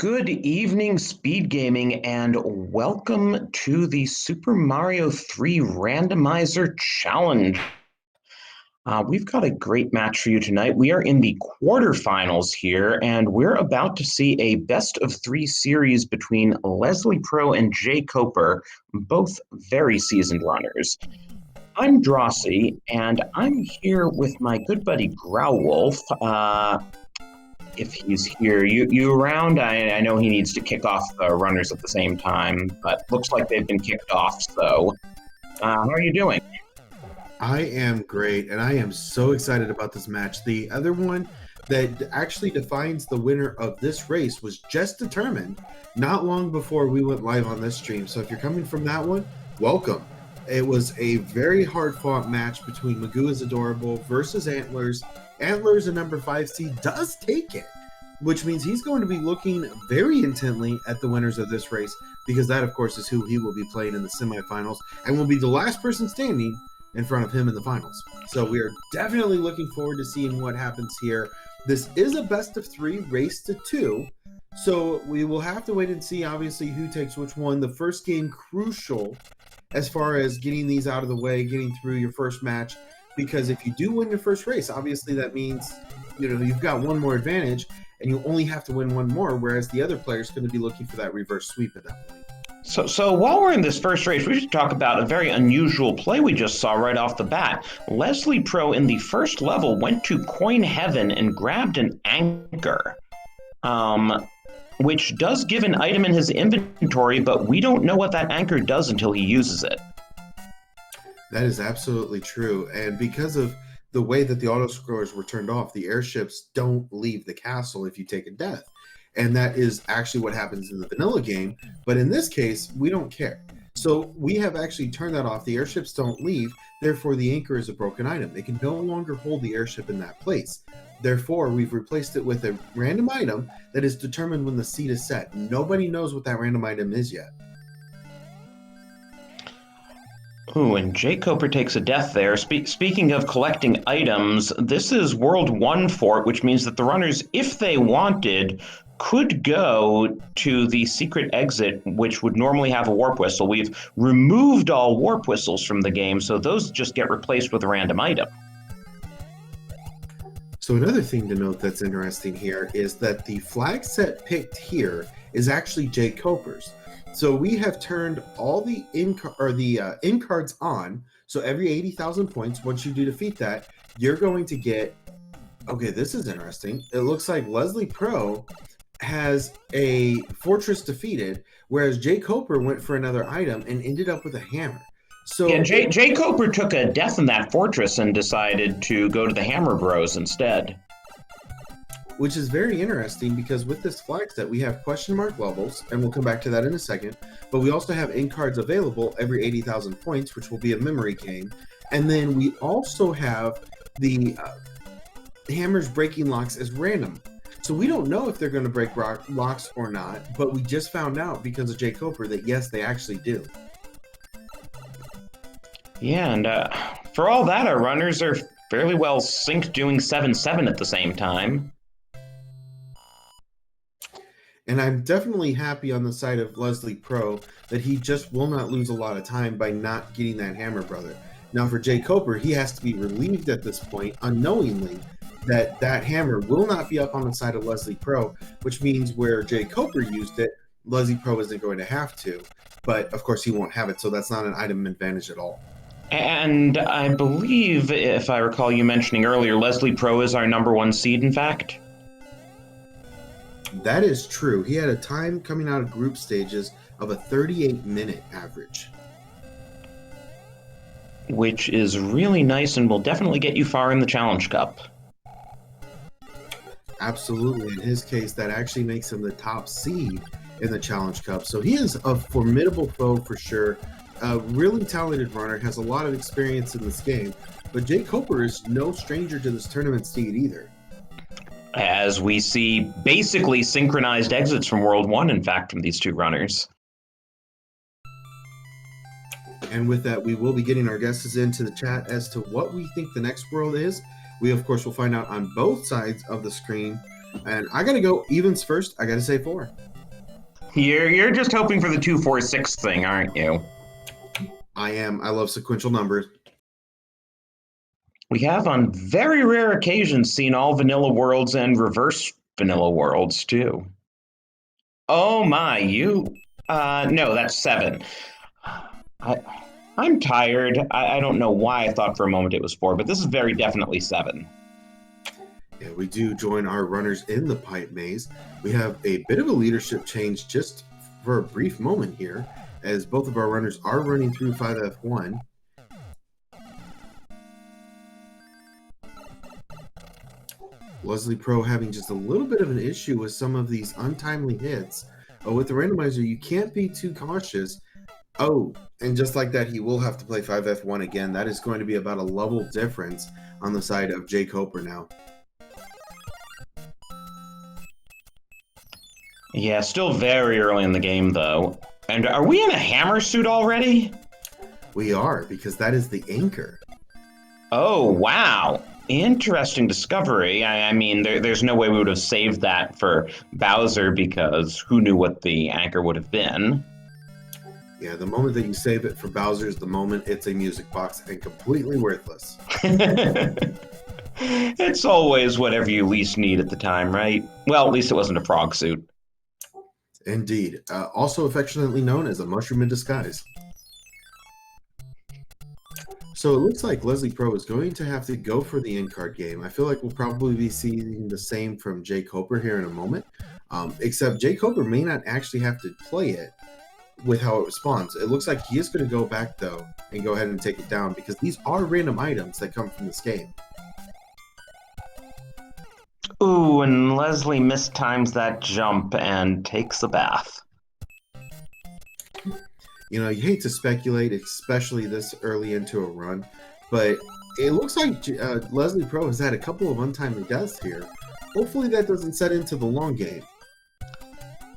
Good evening, Speed Gaming, and welcome to the Super Mario 3 Randomizer Challenge. We've got a great match for you tonight. We are in the quarterfinals here, and we're about to see a best-of-3 series between Leslie Pro and jkoper, both very seasoned runners. I'm Drosy, and I'm here with my good buddy Growlwolf. If he's here, you around? I know he needs to kick off the runners at the same time, but looks like they've been kicked off. So, how are you doing? I am great, and I am so excited about this match. The other one that actually defines the winner of this race was just determined not long before we went live on this stream. So if you're coming from that one, welcome. It was a very hard-fought match between Magoo is Adorable versus Antlers. Antlers, a number 5 seed, does take it, which means he's going to be looking very intently at the winners of this race, because that, of course, is who he will be playing in the semifinals and will be the last person standing in front of him in the finals. So we are definitely looking forward to seeing what happens here. This is a best-of-3 race to 2, so we will have to wait and see, obviously, who takes which one. The first game, crucial as far as getting these out of the way, getting through your first match, because if you do win your first race, obviously that means, you've got one more advantage, and you only have to win one more, whereas the other player is going to be looking for that reverse sweep at that point. So while we're in this first race, we should talk about a very unusual play we just saw right off the bat. Leslie Pro in the first level went to Coin Heaven and grabbed an anchor, which does give an item in his inventory, but we don't know what that anchor does until he uses it. That is absolutely true, and because of the way that the auto-scrollers were turned off, the airships don't leave the castle if you take a death. And that is actually what happens in the vanilla game, but in this case, we don't care. So we have actually turned that off. The airships don't leave, therefore the anchor is a broken item. They can no longer hold the airship in that place. Therefore, we've replaced it with a random item that is determined when the seed is set. Nobody knows what that random item is yet. Ooh, and jkoper takes a death there. Speaking of collecting items, this is World 1 Fort, which means that the runners, if they wanted, could go to the secret exit, which would normally have a warp whistle. We've removed all warp whistles from the game, so those just get replaced with a random item. So another thing to note that's interesting here is that the flag set picked here is actually jkoper's. So we have turned all the in cards on. So every 80,000 points, once you do defeat that, you're going to get. Okay, this is interesting. It looks like Leslie Pro has a fortress defeated, whereas jkoper went for another item and ended up with a hammer. So yeah, jkoper took a death in that fortress and decided to go to the Hammer Bros instead. Which is very interesting, because with this flag set, we have question mark levels, and we'll come back to that in a second, but we also have in cards available every 80,000 points, which will be a memory game. And then we also have the hammers breaking locks as random. So we don't know if they're going to break locks or not, but we just found out because of jkoper that yes, they actually do. Yeah, and for all that, our runners are fairly well synced doing 7-7 at the same time. And I'm definitely happy on the side of Leslie Pro that he just will not lose a lot of time by not getting that hammer brother. Now for jkoper, he has to be relieved at this point unknowingly that that hammer will not be up on the side of Leslie Pro, which means where jkoper used it, Leslie Pro isn't going to have to. But of course he won't have it, so that's not an item advantage at all. And I believe, if I recall you mentioning earlier, Leslie Pro is our number 1 seed, in fact. That is true. He had a time coming out of group stages of a 38-minute average. Which is really nice and will definitely get you far in the Challenge Cup. Absolutely. In his case, that actually makes him the top seed in the Challenge Cup. So he is a formidable foe for sure. A really talented runner, has a lot of experience in this game. But jkoper is no stranger to this tournament seed either. As we see basically synchronized exits from World 1, in fact, from these two runners. And with that, we will be getting our guesses into the chat as to what we think the next world is. We, of course, will find out on both sides of the screen. And I got to go evens first. I got to say 4. You're just hoping for the 2-4-6 thing, aren't you? I am. I love sequential numbers. We have on very rare occasions seen all vanilla worlds and reverse vanilla worlds too. Oh my, no, that's 7. I I'm tired. I don't know why I thought for a moment it was 4, but this is very definitely 7. Yeah, we do join our runners in the pipe maze. We have a bit of a leadership change just for a brief moment here, as both of our runners are running through 5F1. Leslie Pro having just a little bit of an issue with some of these untimely hits. With the randomizer, you can't be too cautious. Oh, and just like that, he will have to play 5F1 again. That is going to be about a level difference on the side of jkoper now. Yeah, still very early in the game though. And are we in a hammer suit already? We are, because that is the anchor. Oh, wow. Interesting discovery. I mean, there's no way we would have saved that for Bowser because who knew what the anchor would have been. Yeah, the moment that you save it for Bowser is the moment it's a music box and completely worthless. It's always whatever you least need at the time, right? Well, at least it wasn't a frog suit. Indeed. Also affectionately known as a mushroom in disguise. So it looks like Leslie Pro is going to have to go for the in-card game. I feel like we'll probably be seeing the same from jkoper here in a moment, except jkoper may not actually have to play it with how it responds. It looks like he is going to go back, though, and go ahead and take it down, because these are random items that come from this game. Ooh, and Leslie mistimes that jump and takes a bath. You know, you hate to speculate, especially this early into a run, but it looks like Leslie Pro has had a couple of untimely deaths here. Hopefully that doesn't set into the long game.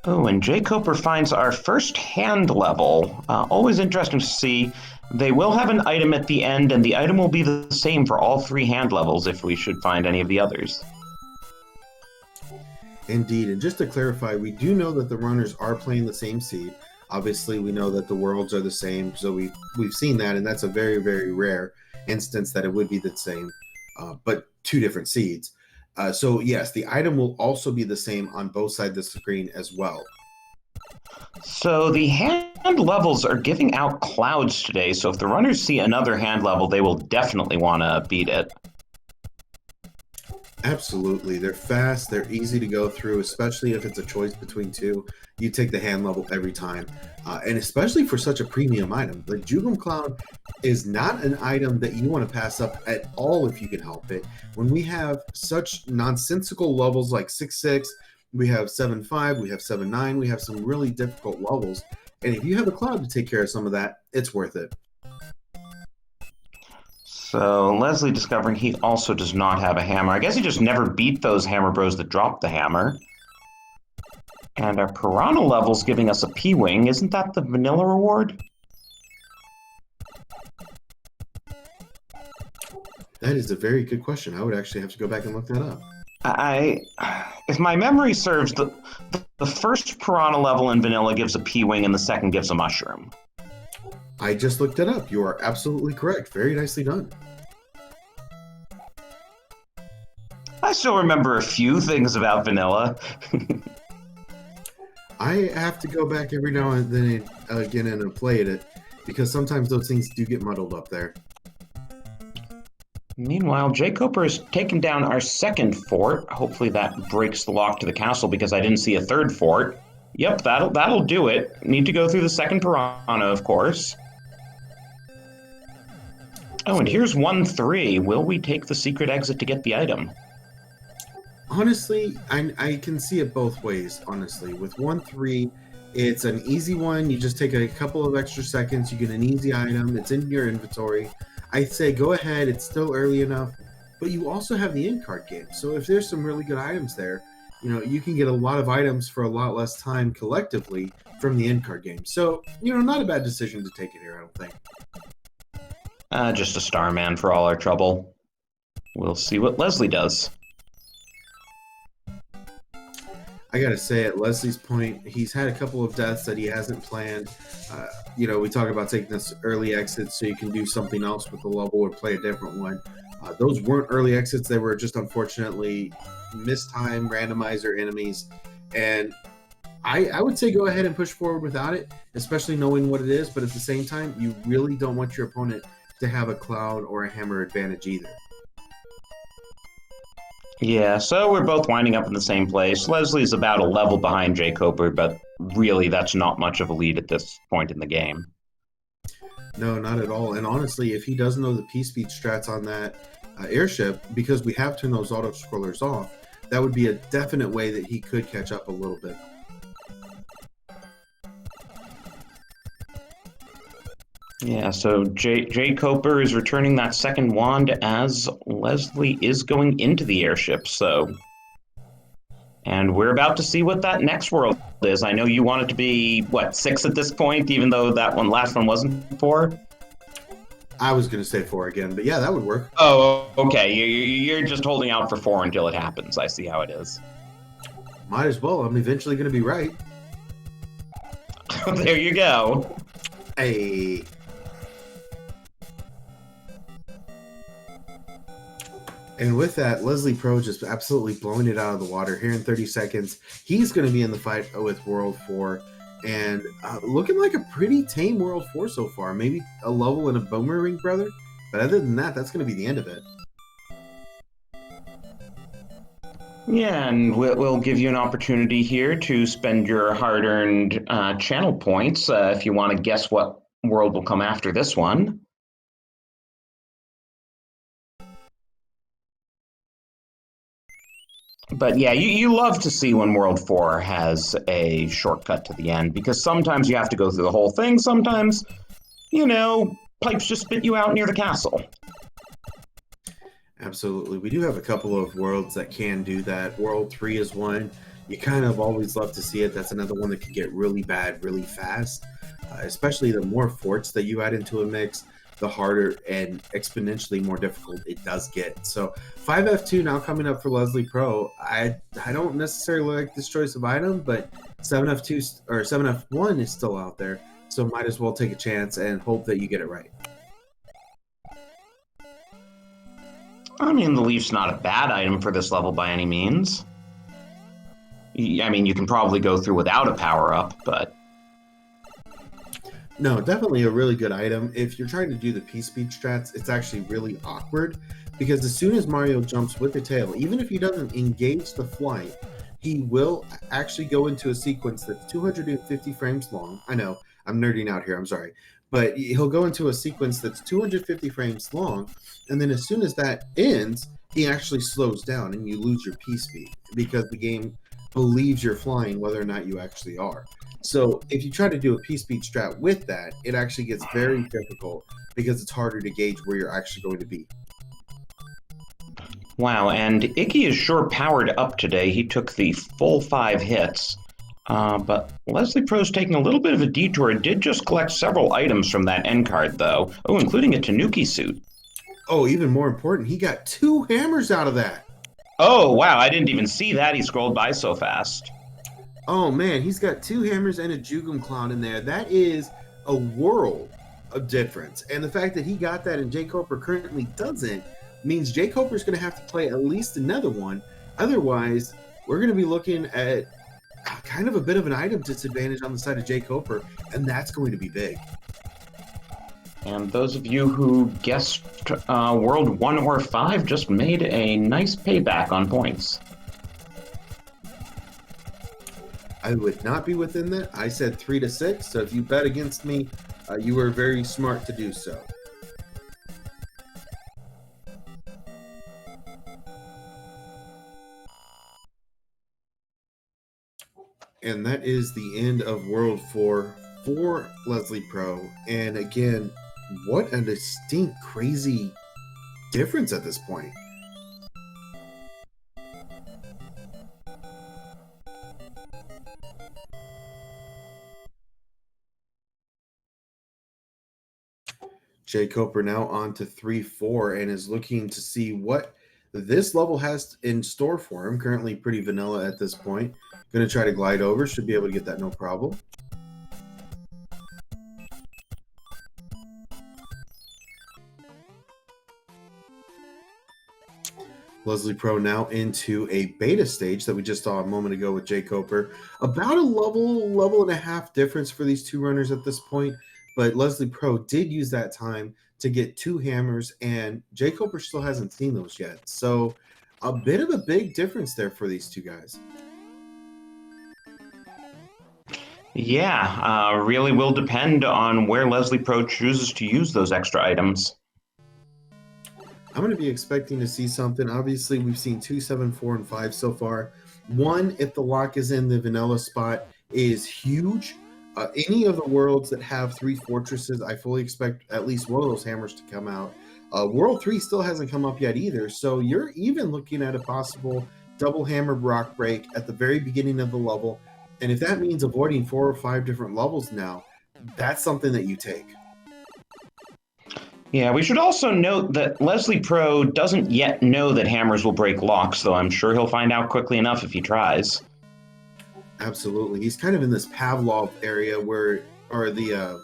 Oh, and jkoper finds our first hand level. Always interesting to see. They will have an item at the end, and the item will be the same for all 3 hand levels if we should find any of the others. Indeed, and just to clarify, we do know that the runners are playing the same seed. Obviously, we know that the worlds are the same, so we've seen that, and that's a very, very rare instance that it would be the same, but 2 different seeds. So yes, the item will also be the same on both sides of the screen as well. So the hand levels are giving out clouds today, so if the runners see another hand level, they will definitely want to beat it. Absolutely. They're fast, they're easy to go through, especially if it's a choice between 2. You take the hand level every time. And especially for such a premium item. The Jugum Cloud is not an item that you want to pass up at all if you can help it. When we have such nonsensical levels like 6-6, we have 7-5, we have 7-9, we have some really difficult levels. And if you have a cloud to take care of some of that, it's worth it. So Leslie discovering he also does not have a hammer. I guess he just never beat those hammer bros that dropped the hammer. And our piranha level's giving us a P-Wing. Isn't that the vanilla reward? That is a very good question. I would actually have to go back and look that up. If my memory serves, the first piranha level in vanilla gives a P-Wing and the second gives a mushroom. I just looked it up. You are absolutely correct. Very nicely done. I still remember a few things about vanilla. I have to go back every now and then again and play it because sometimes those things do get muddled up there. Meanwhile, jkoper has taken down our second fort. Hopefully that breaks the lock to the castle because I didn't see a third fort. Yep, that'll do it. Need to go through the second piranha, of course. Oh, and here's 1-3. Will we take the secret exit to get the item? Honestly, I can see it both ways, honestly. With 1-3, it's an easy one. You just take a couple of extra seconds. You get an easy item. It's in your inventory. I'd say go ahead. It's still early enough. But you also have the in-card game. So if there's some really good items there, you know, you can get a lot of items for a lot less time collectively from the in-card game. So, you know, not a bad decision to take it here, I don't think. Just a Starman for all our trouble. We'll see what Leslie does. I gotta say, at Leslie's point, he's had a couple of deaths that he hasn't planned. We talk about taking this early exit so you can do something else with the level or play a different one. Those weren't early exits; they were just unfortunately mistime randomizer enemies. And I would say go ahead and push forward without it, especially knowing what it is. But at the same time, you really don't want your opponent to have a cloud or a hammer advantage either. Yeah, so we're both winding up in the same place. Leslie's about a level behind jkoper, but really that's not much of a lead at this point in the game. No, not at all. And honestly, if he doesn't know the P-speed strats on that airship, because we have turned those auto scrollers off, that would be a definite way that he could catch up a little bit. Yeah, so jkoper is returning that second wand as Leslie is going into the airship, so... And we're about to see what that next world is. I know you want it to be, what, 6 at this point, even though that last one wasn't 4? I was going to say 4 again, but yeah, that would work. Oh, okay. You're just holding out for 4 until it happens. I see how it is. Might as well. I'm eventually going to be right. There you go. Hey. And with that, Leslie Pro just absolutely blowing it out of the water here in 30 seconds. He's going to be in the fight with World 4 and looking like a pretty tame World 4 so far. Maybe a level and a boomerang brother. But other than that, that's going to be the end of it. Yeah, and we'll give you an opportunity here to spend your hard-earned channel points if you want to guess what world will come after this one. But yeah, you love to see when World 4 has a shortcut to the end, because sometimes you have to go through the whole thing, sometimes, pipes just spit you out near the castle. Absolutely. We do have a couple of worlds that can do that. World 3 is one. You kind of always love to see it. That's another one that can get really bad really fast, especially the more forts that you add into a mix, the harder and exponentially more difficult it does get. So 5F2 now coming up for Leslie Pro. I don't necessarily like this choice of item, but 7F2 or 7F1 is still out there. So might as well take a chance and hope that you get it right. I mean, the leaf's not a bad item for this level by any means. I mean, you can probably go through without a power-up, but... No, definitely a really good item. If you're trying to do the P-speed strats, it's actually really awkward because as soon as Mario jumps with the tail, even if he doesn't engage the flight, he will actually go into a sequence that's 250 frames long. I know, I'm nerding out here, I'm sorry. But he'll go into a sequence that's 250 frames long, and then as soon as that ends, he actually slows down and you lose your P-speed because the game believes you're flying whether or not you actually are. So if you try to do a P-speed strat with that, it actually gets very difficult because it's harder to gauge where you're actually going to be. Wow, and Icky is sure powered up today. He took the full 5 hits. But Leslie Pro's taking a little bit of a detour. Did just collect several items from that end card, though. Oh, including a Tanuki suit. Oh, even more important, he got 2 hammers out of that. Oh, wow, I didn't even see that. He scrolled by so fast. Oh, man, he's got 2 hammers and a Jugum Clown in there. That is a world of difference. And the fact that he got that and jkoper currently doesn't means jkoper is going to have to play at least another one. Otherwise, we're going to be looking at kind of a bit of an item disadvantage on the side of jkoper, and that's going to be big. And those of you who guessed World 1 or 5 just made a nice payback on points. I would not be within that. I said 3 to 6, so if you bet against me, you were very smart to do so. And that is the end of World 4 for Leslie Pro. And again, what a distinct, crazy difference at this point. jkoper now on to 3-4 and is looking to see what this level has in store for him. Currently pretty vanilla at this point. Going to try to glide over. Should be able to get that no problem. Leslie Pro now into a beta stage that we just saw a moment ago with jkoper. About a level and a half difference for these two runners at this point, but Leslie Pro did use that time to get 2 hammers, and jkoper still hasn't seen those yet. So a bit of a big difference there for these two guys. Yeah, really will depend on where Leslie Pro chooses to use those extra items. I'm going to be expecting to see something. Obviously, we've seen 2, 7, 4, and 5 so far. 1, if the lock is in the vanilla spot, is huge. Any of the worlds that have 3 fortresses, I fully expect at least one of those hammers to come out. World 3 still hasn't come up yet either, so you're even looking at a possible double hammer rock break at the very beginning of the level. And if that means avoiding 4 or 5 different levels now, that's something that you take. Yeah, we should also note that Leslie Pro doesn't yet know that hammers will break locks, though I'm sure he'll find out quickly enough if he tries. Absolutely. He's kind of in this Pavlov area or the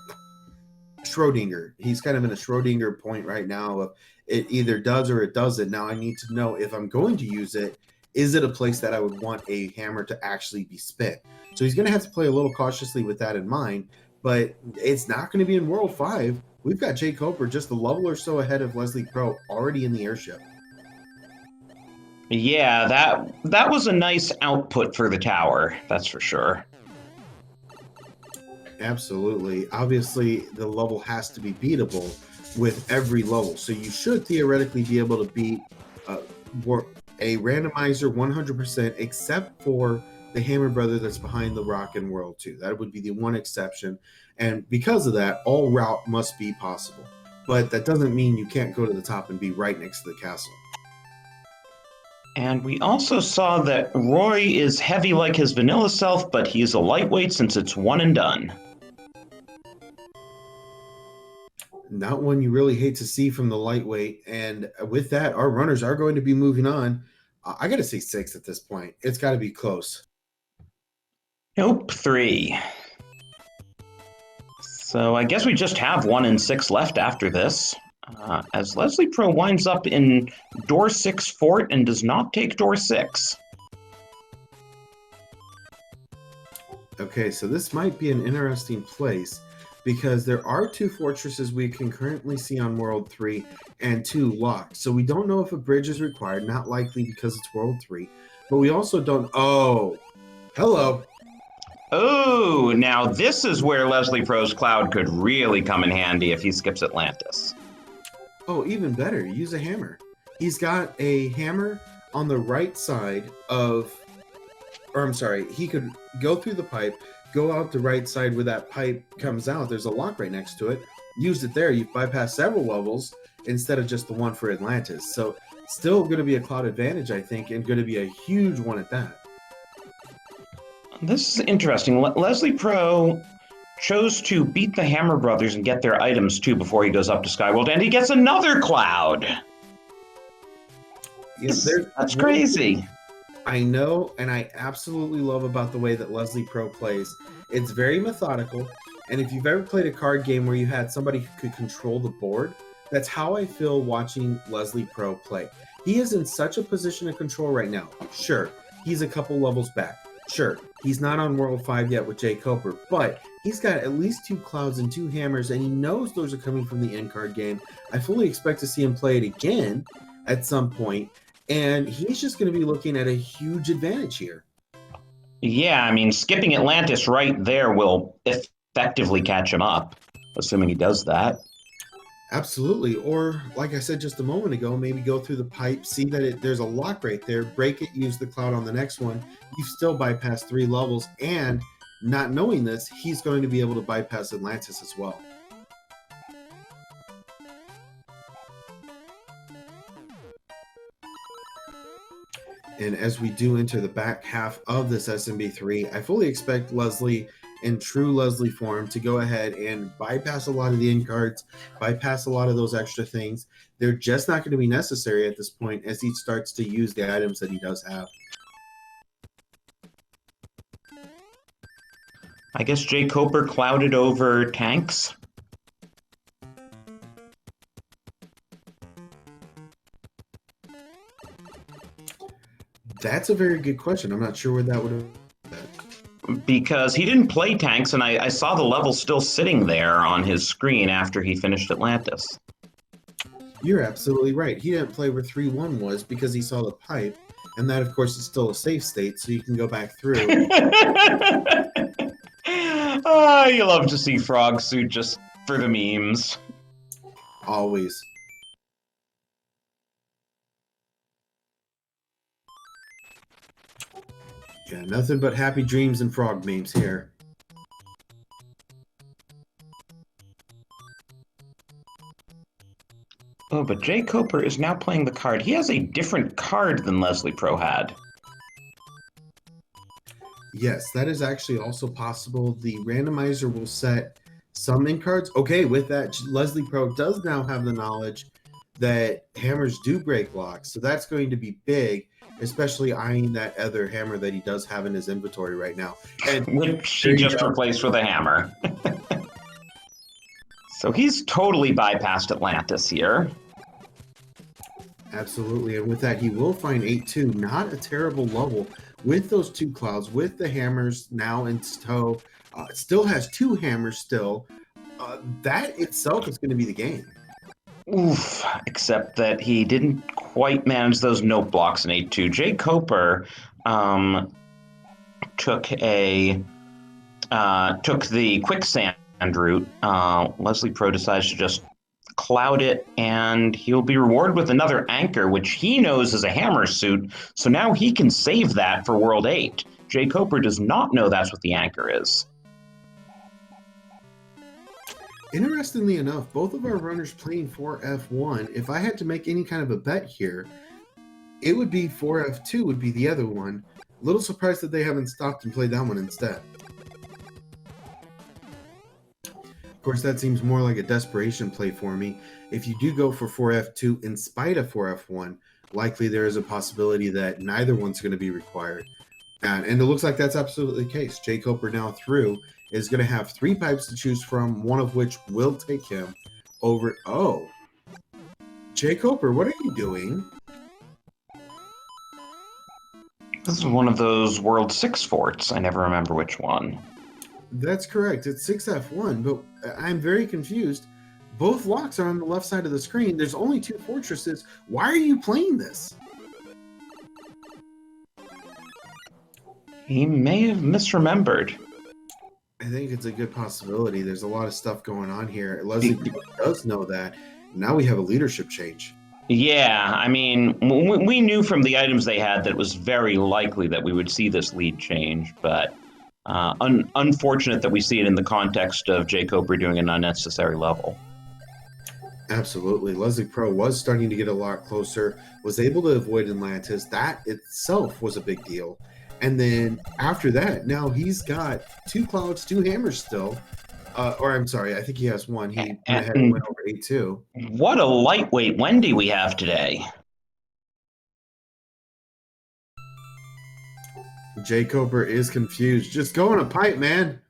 Schrodinger. He's kind of in a Schrodinger point right now of it either does or it doesn't. Now I need to know if I'm going to use it, is it a place that I would want a hammer to actually be spent? So he's going to have to play a little cautiously with that in mind, but it's not going to be in World 5. We've got jkoper just a level or so ahead of Leslie Pro already in the airship. Yeah, that was a nice output for the tower, that's for sure. Absolutely. Obviously, the level has to be beatable with every level. So you should theoretically be able to beat a randomizer 100%, except for the Hammer Brother that's behind the rock in World 2. That would be the one exception. And because of that, all route must be possible. But that doesn't mean you can't go to the top and be right next to the castle. And we also saw that Roy is heavy like his vanilla self, but he's a lightweight since it's one and done. Not one you really hate to see from the lightweight. And with that, our runners are going to be moving on. I got to say 6 at this point. It's got to be close. Nope, 3. So I guess we just have 1 and 6 left after this. As Leslie Pro winds up in door 6 fort and does not take door 6. Okay, so this might be an interesting place because there are 2 fortresses we can currently see on World 3 and 2 locked. So we don't know if a bridge is required, not likely because it's World 3. But we also don't... Oh, hello. Oh, now this is where Leslie Pro's cloud could really come in handy if he skips Atlantis. Oh, even better, use a hammer. He's got a hammer on the right side of... Or I'm sorry, he could go through the pipe, go out the right side where that pipe comes out. There's a lock right next to it. Use it there. You've bypassed several levels instead of just the one for Atlantis. So still going to be a cloud advantage, I think, and going to be a huge one at that. This is interesting. Leslie Pro chose to beat the Hammer Brothers and get their items too before he goes up to Skyworld, and he gets another cloud. Yeah, that's crazy. I know, and I absolutely love about the way that Leslie Pro plays. It's very methodical, and if you've ever played a card game where you had somebody who could control the board, that's how I feel watching Leslie Pro play. He is in such a position of control right now. Sure, he's a couple levels back. Sure, he's not on World 5 yet with jkoper, but he's got at least 2 clouds and 2 hammers, and he knows those are coming from the end card game. I fully expect to see him play it again at some point, and he's just going to be looking at a huge advantage here. Yeah, I mean, skipping Atlantis right there will effectively catch him up, assuming he does that. Absolutely. Or, like I said just a moment ago, maybe go through the pipe, see that there's a lock right there, break it, use the cloud on the next one. You've still bypassed 3 levels, and not knowing this, he's going to be able to bypass Atlantis as well. And as we do enter the back half of this SMB3, I fully expect Leslie, in true Leslie form, to go ahead and bypass a lot of the end cards, bypass a lot of those extra things. They're just not going to be necessary at this point as he starts to use the items that he does have. I guess jkoper clouded over tanks. That's a very good question. I'm not sure where that would have. Because he didn't play tanks, and I saw the level still sitting there on his screen after he finished Atlantis. You're absolutely right. He didn't play where 3-1 was because he saw the pipe, and that, of course, is still a safe state, so you can go back through. You love to see Frog Suit just for the memes. Always. Yeah, nothing but happy dreams and frog memes here. Oh, but jkoper is now playing the card. He has a different card than Leslie Pro had. Yes, that is actually also possible. The randomizer will set some in cards. Okay, with that, Leslie Pro does now have the knowledge that hammers do break locks. So that's going to be big, especially eyeing that other hammer that he does have in his inventory right now. And which he just replaced with a hammer. So he's totally bypassed Atlantis here. Absolutely. And with that, he will find 8-2. Not a terrible level with those two clouds, with the hammers now in tow. Still has two hammers still. That itself is going to be the game. Oof, except that he didn't quite manage those note blocks in 8-2. jkoper took the quicksand route. Leslie Pro decides to just cloud it, and he'll be rewarded with another anchor, which he knows is a hammer suit, so now he can save that for World 8. jkoper does not know that's what the anchor is. Interestingly enough, both of our runners playing 4F1, if I had to make any kind of a bet here, it would be 4F2 would be the other one. A little surprised that they haven't stopped and played that one instead. Of course, that seems more like a desperation play for me. If you do go for 4F2 in spite of 4F1, likely there is a possibility that neither one's going to be required. And it looks like that's absolutely the case. jkoper now through is going to have 3 pipes to choose from, one of which will take him over. Oh, jkoper, what are you doing? This is one of those World 6 forts. I never remember which one. That's correct. It's 6F1, but I'm very confused. Both locks are on the left side of the screen. There's only 2 fortresses. Why are you playing this? He may have misremembered. I think it's a good possibility. There's a lot of stuff going on here. Leslie does know that. Now we have a leadership change. Yeah, I mean, we knew from the items they had that it was very likely that we would see this lead change, but unfortunate that we see it in the context of jkoper doing an unnecessary level. Absolutely. Leslie Pro was starting to get a lot closer, was able to avoid Atlantis. That itself was a big deal. And then after that, now he's got 2 clouds, 2 hammers still. Or I'm sorry, I think he has 1. He went ahead and went over 8-2. What a lightweight Wendy we have today. jkoper is confused. Just go in a pipe, man.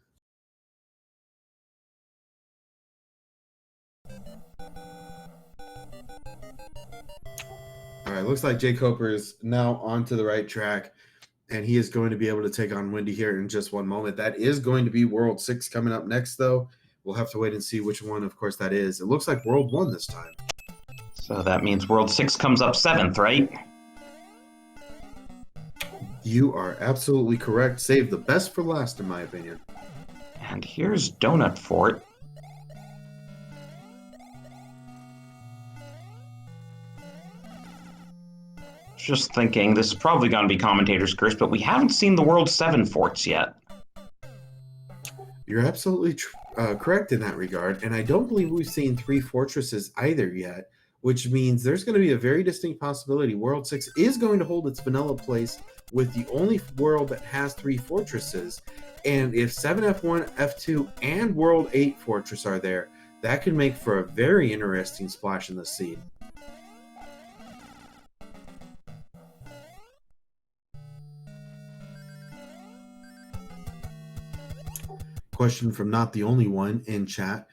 All right, looks like jkoper is now onto the right track, and he is going to be able to take on Wendy here in just one moment. That is going to be World 6 coming up next, though. We'll have to wait and see which one, of course, that is. It looks like World 1 this time. So that means World 6 comes up 7th, right? You are absolutely correct. Save the best for last, in my opinion. And here's Donut Fort. Just thinking, this is probably going to be Commentator's Curse, but we haven't seen the World 7 forts yet. You're absolutely correct in that regard, and I don't believe we've seen 3 fortresses either yet, which means there's going to be a very distinct possibility World 6 is going to hold its vanilla place with the only world that has 3 fortresses, and if 7F1, F2, and World 8 fortress are there, that could make for a very interesting splash in the scene. question from Not the Only One in chat.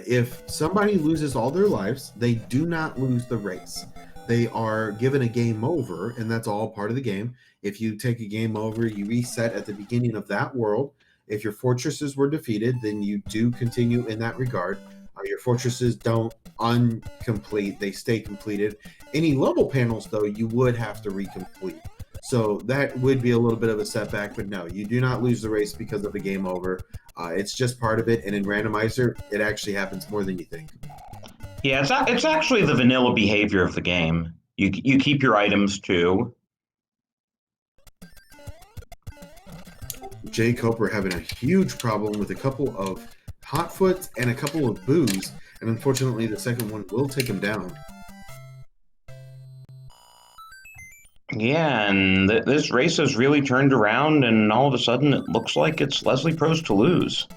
If somebody loses all their lives, they do not lose the race. They are given a game over, and that's all part of the game. If you take a game over, you reset at the beginning of that world. If your fortresses were defeated, then you do continue in that regard. Your fortresses don't uncomplete, they stay completed. Any level panels, though, you would have to recomplete. So that would be a little bit of a setback, but no, you do not lose the race because of the game over. It's just part of it, and in Randomizer, it actually happens more than you think. Yeah, it's actually the vanilla behavior of the game. You keep your items too. jkoper having a huge problem with a couple of hotfoots and a couple of boos, and unfortunately the second one will take him down. Yeah, and this race has really turned around, and all of a sudden it looks like it's Leslie Pro's to lose.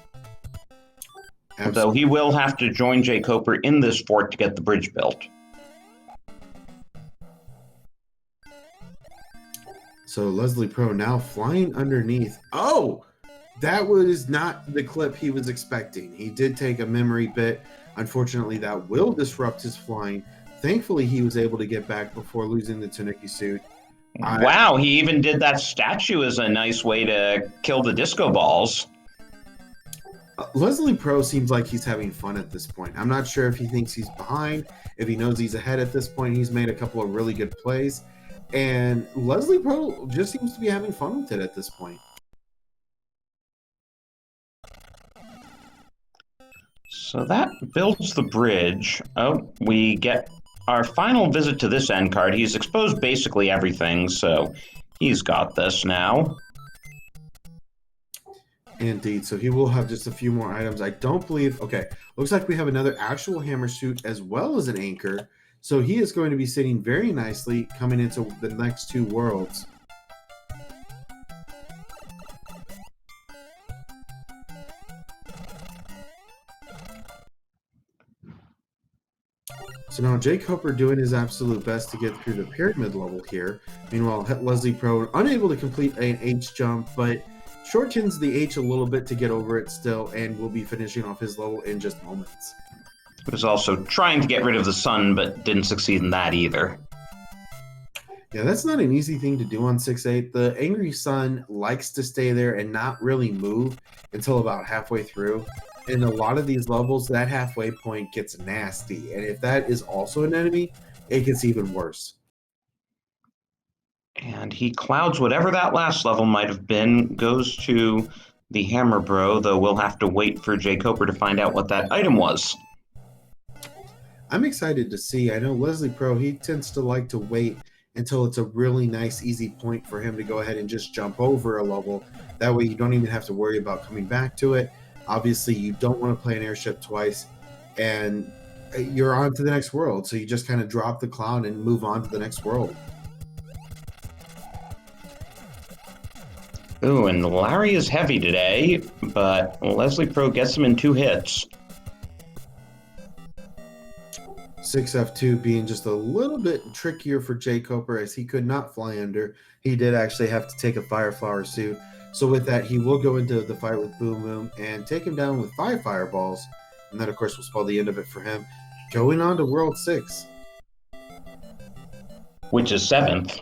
Absolutely. Though he will have to join jkoper in this fort to get the bridge built. So Leslie Pro now flying underneath. Oh, that was not the clip he was expecting. He did take a memory bit. Unfortunately, that will disrupt his flying. Thankfully, he was able to get back before losing the Tanuki suit. Wow, he even did that statue as a nice way to kill the disco balls. Leslie Pro seems like he's having fun at this point. I'm not sure if he thinks he's behind, if he knows he's ahead at this point. He's made a couple of really good plays. And Leslie Pro just seems to be having fun with it at this point. So that builds the bridge. Oh, we get our final visit to this end card. He's exposed basically everything, so he's got this now. Indeed. So he will have just a few more items. I don't believe... Okay. Looks like we have another actual hammer suit as well as an anchor. So he is going to be sitting very nicely coming into the next two worlds. So now jkoper doing his absolute best to get through the pyramid level here. Meanwhile, Leslie Pro unable to complete an H jump, but shortens the H a little bit to get over it still, and will be finishing off his level in just moments. He was also trying to get rid of the sun, but didn't succeed in that either. Yeah, that's not an easy thing to do on 6-8. The Angry Sun likes to stay there and not really move until about halfway through. In a lot of these levels, that halfway point gets nasty. And if that is also an enemy, it gets even worse. And he clouds whatever that last level might have been, goes to the Hammer Bro, though we'll have to wait for jkoper to find out what that item was. I'm excited to see. I know Leslie Pro, he tends to like to wait until it's a really nice, easy point for him to go ahead and just jump over a level. That way you don't even have to worry about coming back to it. Obviously, you don't want to play an airship twice, and you're on to the next world. So you just kind of drop the cloud and move on to the next world. Ooh, and Larry is heavy today, but Leslie Pro gets him in 2 hits. 6F2 being just a little bit trickier for jkoper, as he could not fly under. He did actually have to take a Fire Flower suit. So with that, he will go into the fight with Boom Boom and take him down with 5 fireballs. And that, of course, will spell the end of it for him. Going on to World 6. Which is 7th.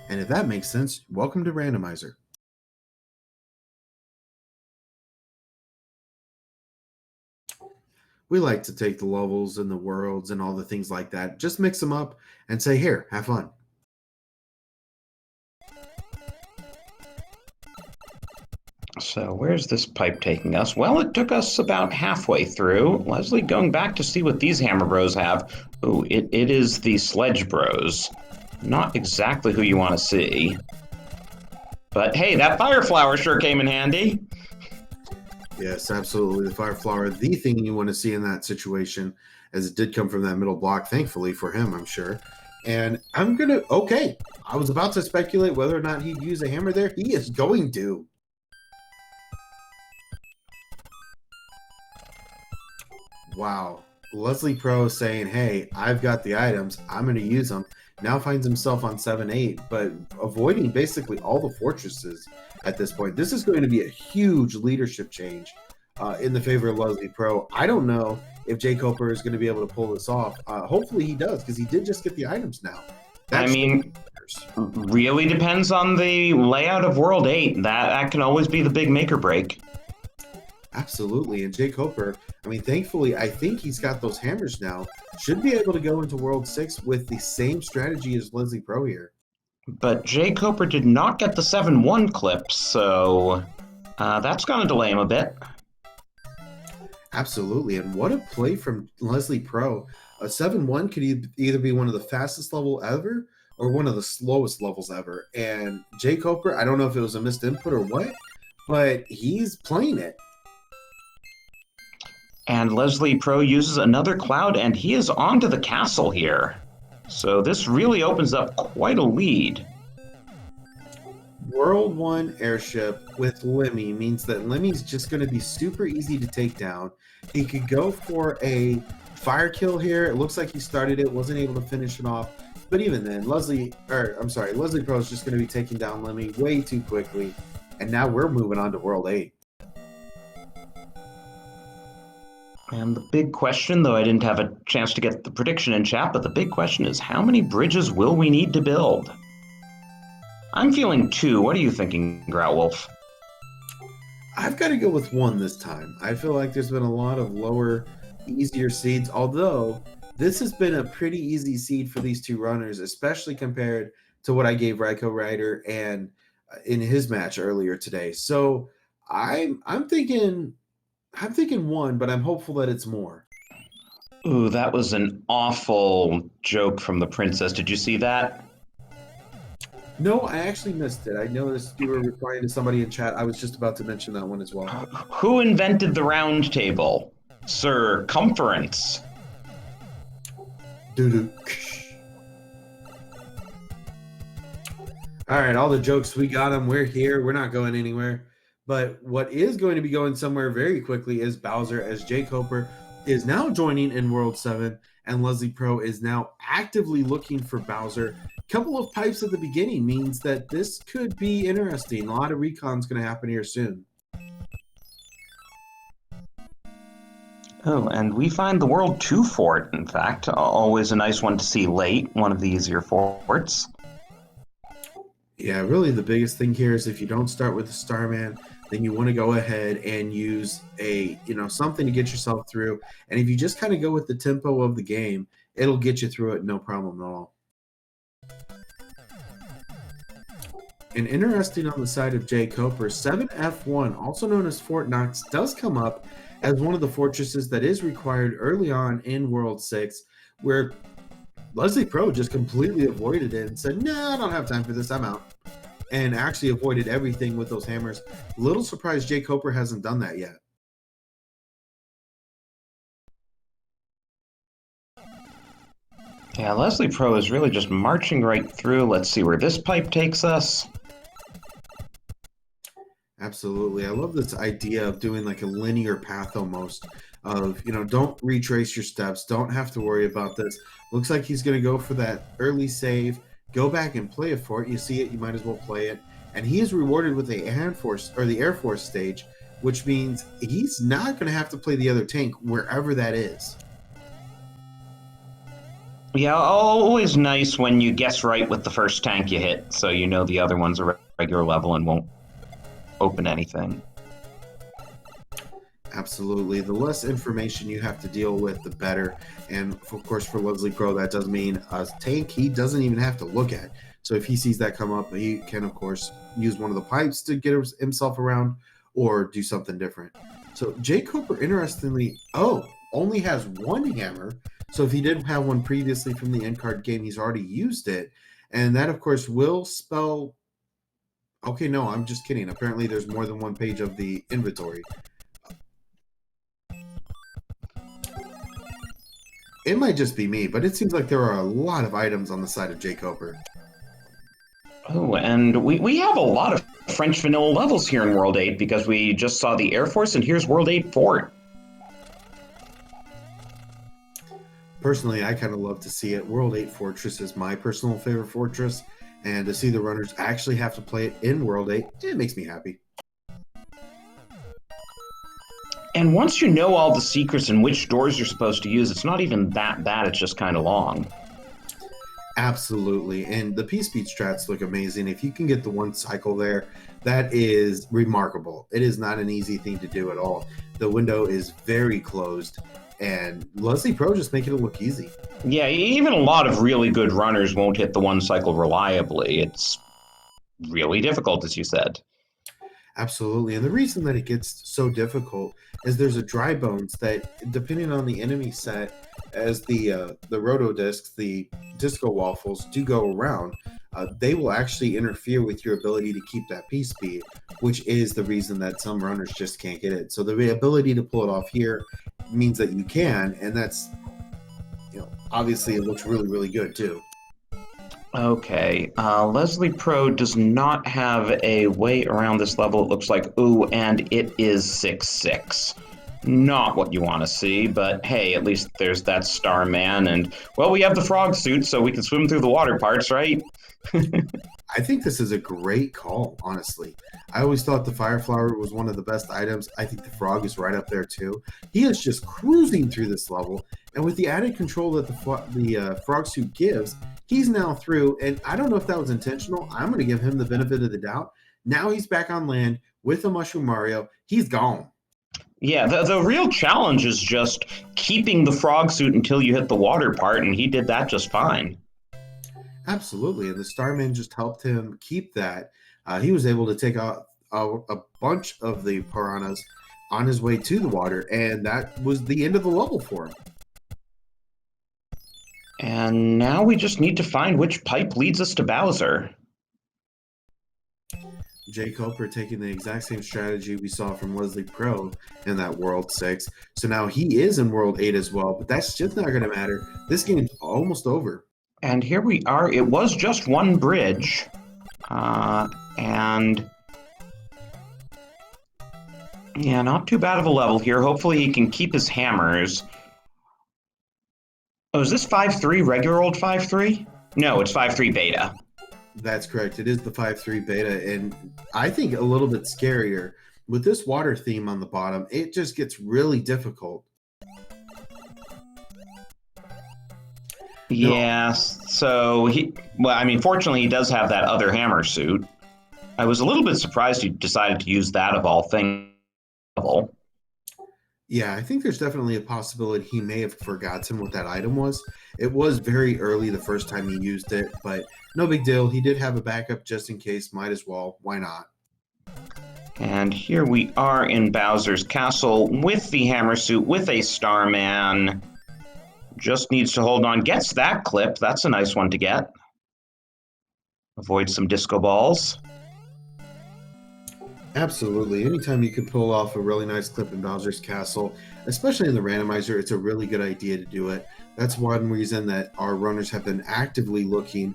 And if that makes sense, welcome to Randomizer. We like to take the levels and the worlds and all the things like that, just mix them up and say, here, have fun. So where's this pipe taking us? Well, it took us about halfway through. Leslie going back to see what these Hammer Bros have. Oh, it is the Sledge Bros. Not exactly who you want to see. But hey, that Fire Flower sure came in handy. Yes, absolutely. The Fire Flower, the thing you want to see in that situation, as it did come from that middle block, thankfully for him, I'm sure. And I'm going to, okay, I was about to speculate whether or not he'd use a hammer there. He is going to. Wow. Leslie Pro saying, hey, I've got the items, I'm going to use them. Now finds himself on 7-8, but avoiding basically all the fortresses at this point. This is going to be a huge leadership change in the favor of Leslie Pro. I don't know if jkoper is going to be able to pull this off. Hopefully he does, because he did just get the items now. I mean, really depends on the layout of World 8. That can always be the big make or break. Absolutely. And jkoper, I mean, thankfully, I think he's got those hammers now. Should be able to go into World 6 with the same strategy as Leslie Pro here. But jkoper did not get the 7-1 clip, so that's going to delay him a bit. Absolutely. And what a play from Leslie Pro. A 7-1 could either be one of the fastest level ever or one of the slowest levels ever. And jkoper, I don't know if it was a missed input or what, but he's playing it. And Leslie Pro uses another cloud, and he is onto the castle here. So this really opens up quite a lead. World 1 airship with Lemmy means that Lemmy's just going to be super easy to take down. He could go for a fire kill here. It looks like he started it, wasn't able to finish it off. But even then, Leslie Pro is just going to be taking down Lemmy way too quickly. And now we're moving on to World 8. And the big question, though I didn't have a chance to get the prediction in chat, but the big question is, how many bridges will we need to build? I'm feeling 2. What are you thinking, Groutwolf? I've got to go with 1 this time. I feel like there's been a lot of lower, easier seeds, although this has been a pretty easy seed for these 2 runners, especially compared to what I gave Ryko Ryder and in his match earlier today. So I'm thinking 1, but I'm hopeful that it's more. Ooh, that was an awful joke from the princess. Did you see that? No, I actually missed it. I noticed you were replying to somebody in chat. I was just about to mention that one as well. Who invented the round table? Circumference. Doo-doo. All right, all the jokes, we got them. We're here. We're not going anywhere. But what is going to be going somewhere very quickly is Bowser, as jkoper is now joining in World 7, and Leslie Pro is now actively looking for Bowser. Couple of pipes at the beginning means that this could be interesting. A lot of recon's going to happen here soon. Oh, and we find the World 2 fort, in fact. Always a nice one to see late, one of the easier forts. Yeah, really the biggest thing here is if you don't start with the Starman, then you want to go ahead and use a, something to get yourself through. And if you just kind of go with the tempo of the game, it'll get you through it no problem at all. And interesting on the side of jkoper, 7F1, also known as Fort Knox, does come up as one of the fortresses that is required early on in World 6, where Leslie Pro just completely avoided it and said, no, I don't have time for this, I'm out. And actually avoided everything with those hammers. Little surprised jkoper hasn't done that yet. Yeah, Leslie Pro is really just marching right through. Let's see where this pipe takes us. Absolutely. I love this idea of doing like a linear path almost of, don't retrace your steps. Don't have to worry about this. Looks like he's going to go for that early save, go back and play a fort. You see it, you might as well play it. And he is rewarded with the Air Force stage, which means he's not going to have to play the other tank wherever that is. Yeah, always nice when you guess right with the first tank you hit, so you know the other one's a regular level and won't open anything. Absolutely. The less information you have to deal with, the better. And of course, for Leslie Pro, that does mean a tank he doesn't even have to look at. So if he sees that come up, he can, of course, use one of the pipes to get himself around or do something different. So jkoper, interestingly, only has 1 hammer. So if he did have one previously from the end card game, he's already used it. And that, of course, will spell... Okay, no, I'm just kidding. Apparently, there's more than 1 page of the inventory. It might just be me, but it seems like there are a lot of items on the side of jkoper. Oh, and we have a lot of French vanilla levels here in World 8 because we just saw the Air Force, and here's World 8 Fort. Personally, I kind of love to see it. World 8 Fortress is my personal favorite fortress, and to see the runners actually have to play it in World 8, it makes me happy. And once you know all the secrets and which doors you're supposed to use, it's not even that bad, it's just kind of long. Absolutely. And the P-Speed strats look amazing. If you can get the one cycle there, that is remarkable. It is not an easy thing to do at all. The window is very closed, and Leslie Pro just making it look easy. Yeah, even a lot of really good runners won't hit the one cycle reliably. It's really difficult, as you said. Absolutely. And the reason that it gets so difficult is there's a dry bones that, depending on the enemy set, as the roto discs, the disco waffles do go around, they will actually interfere with your ability to keep that P speed, which is the reason that some runners just can't get it. So the ability to pull it off here means that you can, and that's, obviously it looks really, really good too. Okay, Leslie Pro does not have a way around this level, it looks like. Ooh, and it is 6-6. Not what you want to see, but hey, at least there's that Starman, and, well, we have the frog suit, so we can swim through the water parts, right? I think this is a great call, honestly. I always thought the Fire Flower was one of the best items. I think the Frog is right up there too. He is just cruising through this level, and with the added control that the Frog suit gives, he's now through. And I don't know if that was intentional. I'm going to give him the benefit of the doubt. Now he's back on land with the Mushroom Mario. He's gone. Yeah, the real challenge is just keeping the frog suit until you hit the water part, and he did that just fine. Absolutely, and the Starman just helped him keep that. He was able to take out a bunch of the piranhas on his way to the water, and that was the end of the level for him. And now we just need to find which pipe leads us to Bowser. jkoper taking the exact same strategy we saw from Leslie Pro in that World 6. So now he is in World 8 as well, but that's just not going to matter. This game's almost over. And here we are. It was just one bridge. And yeah, not too bad of a level here. Hopefully he can keep his hammers. Oh, is this 5-3 regular old 5-3? No, it's 5-3 beta. That's correct. It is the 5-3 beta, and I think a little bit scarier. With this water theme on the bottom, it just gets really difficult. Yeah, so fortunately he does have that other hammer suit. I was a little bit surprised he decided to use that of all things. Yeah, I think there's definitely a possibility he may have forgotten what that item was. It was very early the first time he used it, but no big deal. He did have a backup just in case. Might as well. Why not? And here we are in Bowser's castle with the hammer suit, with a Starman. Just needs to hold on. Gets that clip. That's a nice one to get. Avoid some disco balls. Absolutely. Anytime you can pull off a really nice clip in Bowser's Castle, especially in the randomizer, it's a really good idea to do it. That's one reason that our runners have been actively looking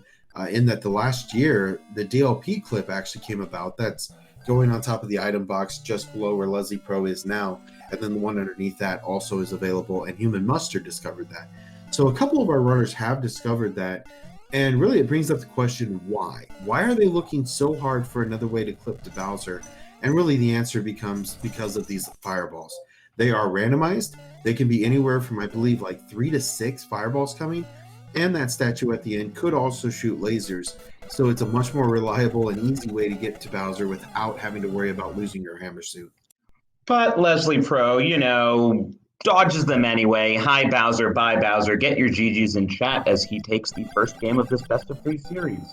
in that the last year, the DLP clip actually came about. That's going on top of the item box just below where Leslie Pro is now. And then the one underneath that also is available, and Human Mustard discovered that. So a couple of our runners have discovered that. And really, it brings up the question, why? Why are they looking so hard for another way to clip to Bowser? And really the answer becomes because of these fireballs. They are randomized. They can be anywhere from, I believe, like 3 to 6 fireballs coming. And that statue at the end could also shoot lasers. So it's a much more reliable and easy way to get to Bowser without having to worry about losing your hammer suit. But Leslie Pro, dodges them anyway. Hi, Bowser. Bye, Bowser. Get your GGs in chat as he takes the first game of this best of 3 series.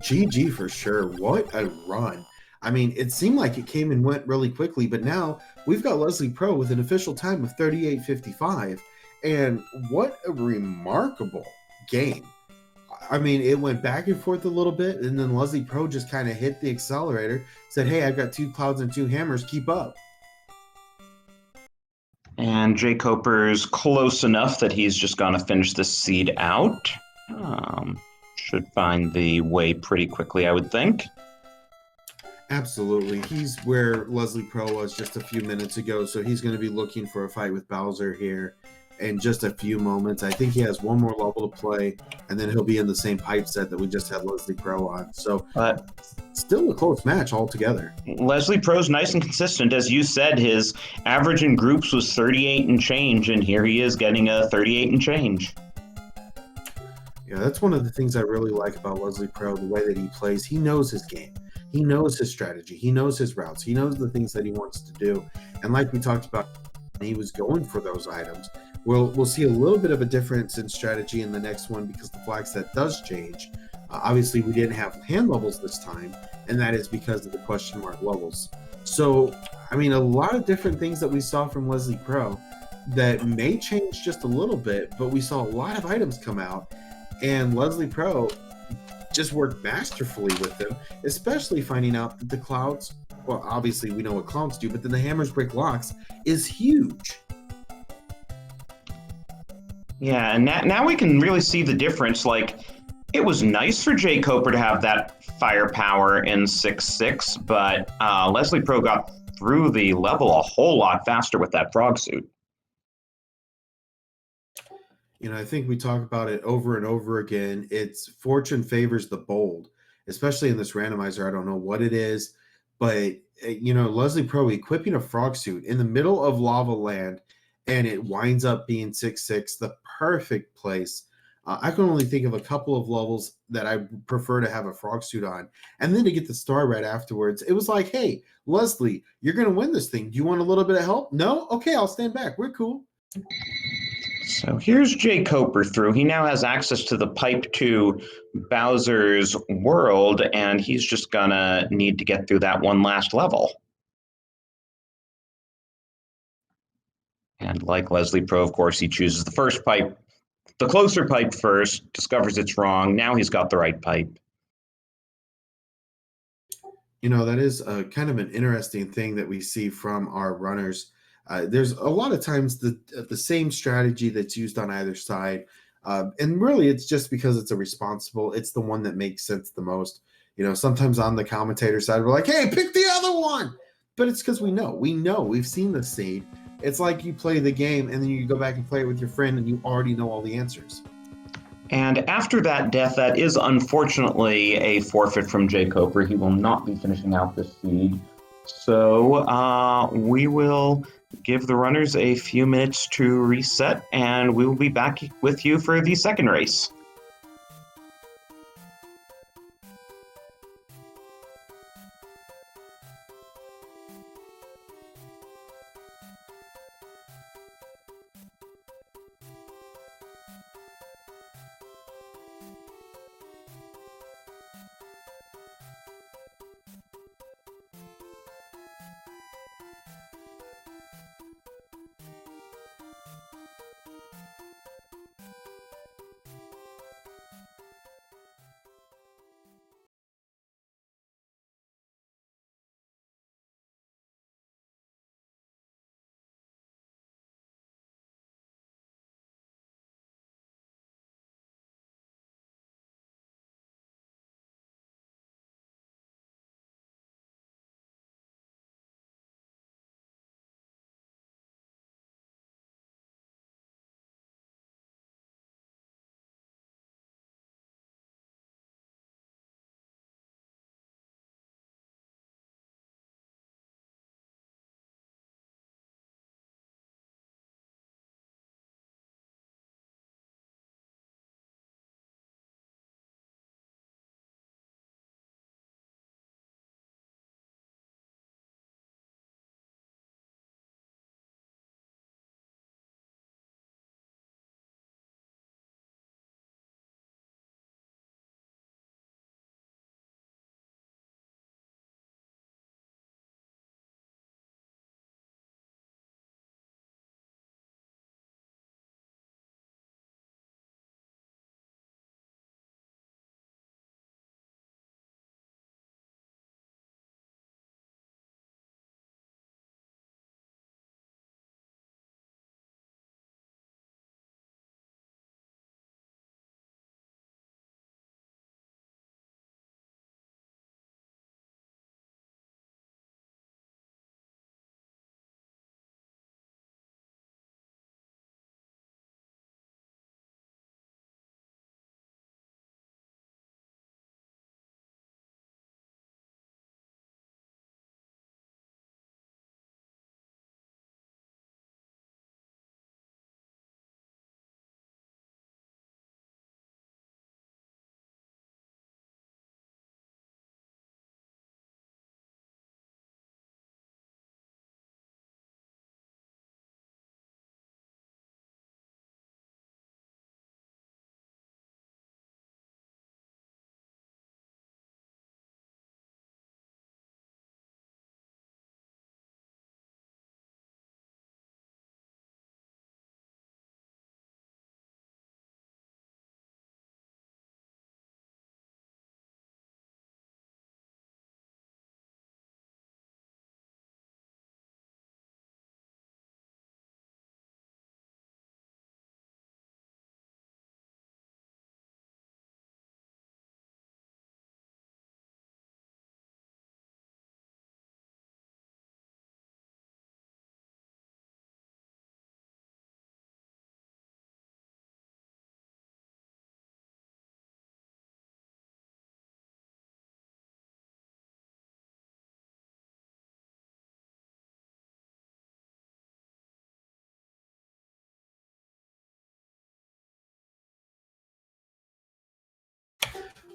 GG for sure. What a run. I mean, it seemed like it came and went really quickly, but now we've got Leslie Pro with an official time of 38:55. And what a remarkable game. I mean, it went back and forth a little bit, and then Leslie Pro just kind of hit the accelerator, said, hey, I've got 2 clouds and 2 hammers, keep up. And jkoper's close enough that he's just going to finish this seed out. Should find the way pretty quickly, I would think. Absolutely. He's where Leslie Pro was just a few minutes ago, so he's going to be looking for a fight with Bowser here. in just a few moments. I think he has one more level to play, and then he'll be in the same pipe set that we just had Leslie Pro on. So But still a close match altogether. Leslie Pro's nice and consistent. As you said, his average in groups was 38 and change, and here he is getting a 38 and change. Yeah, that's one of the things I really like about Leslie Pro, the way that he plays. He knows his game. He knows his strategy. He knows his routes. He knows the things that he wants to do. And like we talked about, he was going for those items. We'll see a little bit of a difference in strategy in the next one because the flag set does change. Obviously, we didn't have hand levels this time, and that is because of the question mark levels. So, I mean, a lot of different things that we saw from Leslie Pro that may change just a little bit, but we saw a lot of items come out, and Leslie Pro just worked masterfully with them, especially finding out that the clouds, well, obviously we know what clouds do, but then the hammers break locks is huge. Yeah, and now we can really see the difference. Like, it was nice for jkoper to have that firepower in 6-6, but Leslie Pro got through the level a whole lot faster with that frog suit. You know, I think we talk about it over and over again. It's fortune favors the bold, especially in this randomizer. I don't know what it is, but you know, Leslie Pro equipping a frog suit in the middle of lava land, and it winds up being 6-6, the perfect place. I can only think of a couple of levels that I prefer to have a frog suit on, and then to get the star right afterwards. It was like, hey, Leslie, you're gonna win this thing. Do you want a little bit of help? No, okay, I'll stand back. We're cool. So here's jkoper through. He now has access to the pipe to Bowser's world, and he's just gonna need to get through that one last level. And like Leslie Pro, of course, he chooses the first pipe, the closer pipe first, discovers it's wrong. Now he's got the right pipe. You know, that is kind of an interesting thing that we see from our runners. There's a lot of times the same strategy that's used on either side, and really it's just because it's a responsible. It's the one that makes sense the most. You know, sometimes on the commentator side we're like, "Hey, pick the other one," but it's because we know we've seen the seed. It's like you play the game and then you go back and play it with your friend and you already know all the answers. And after that death, that is unfortunately a forfeit from jkoper. He will not be finishing out this seed. So we will give the runners a few minutes to reset, and we will be back with you for the second race.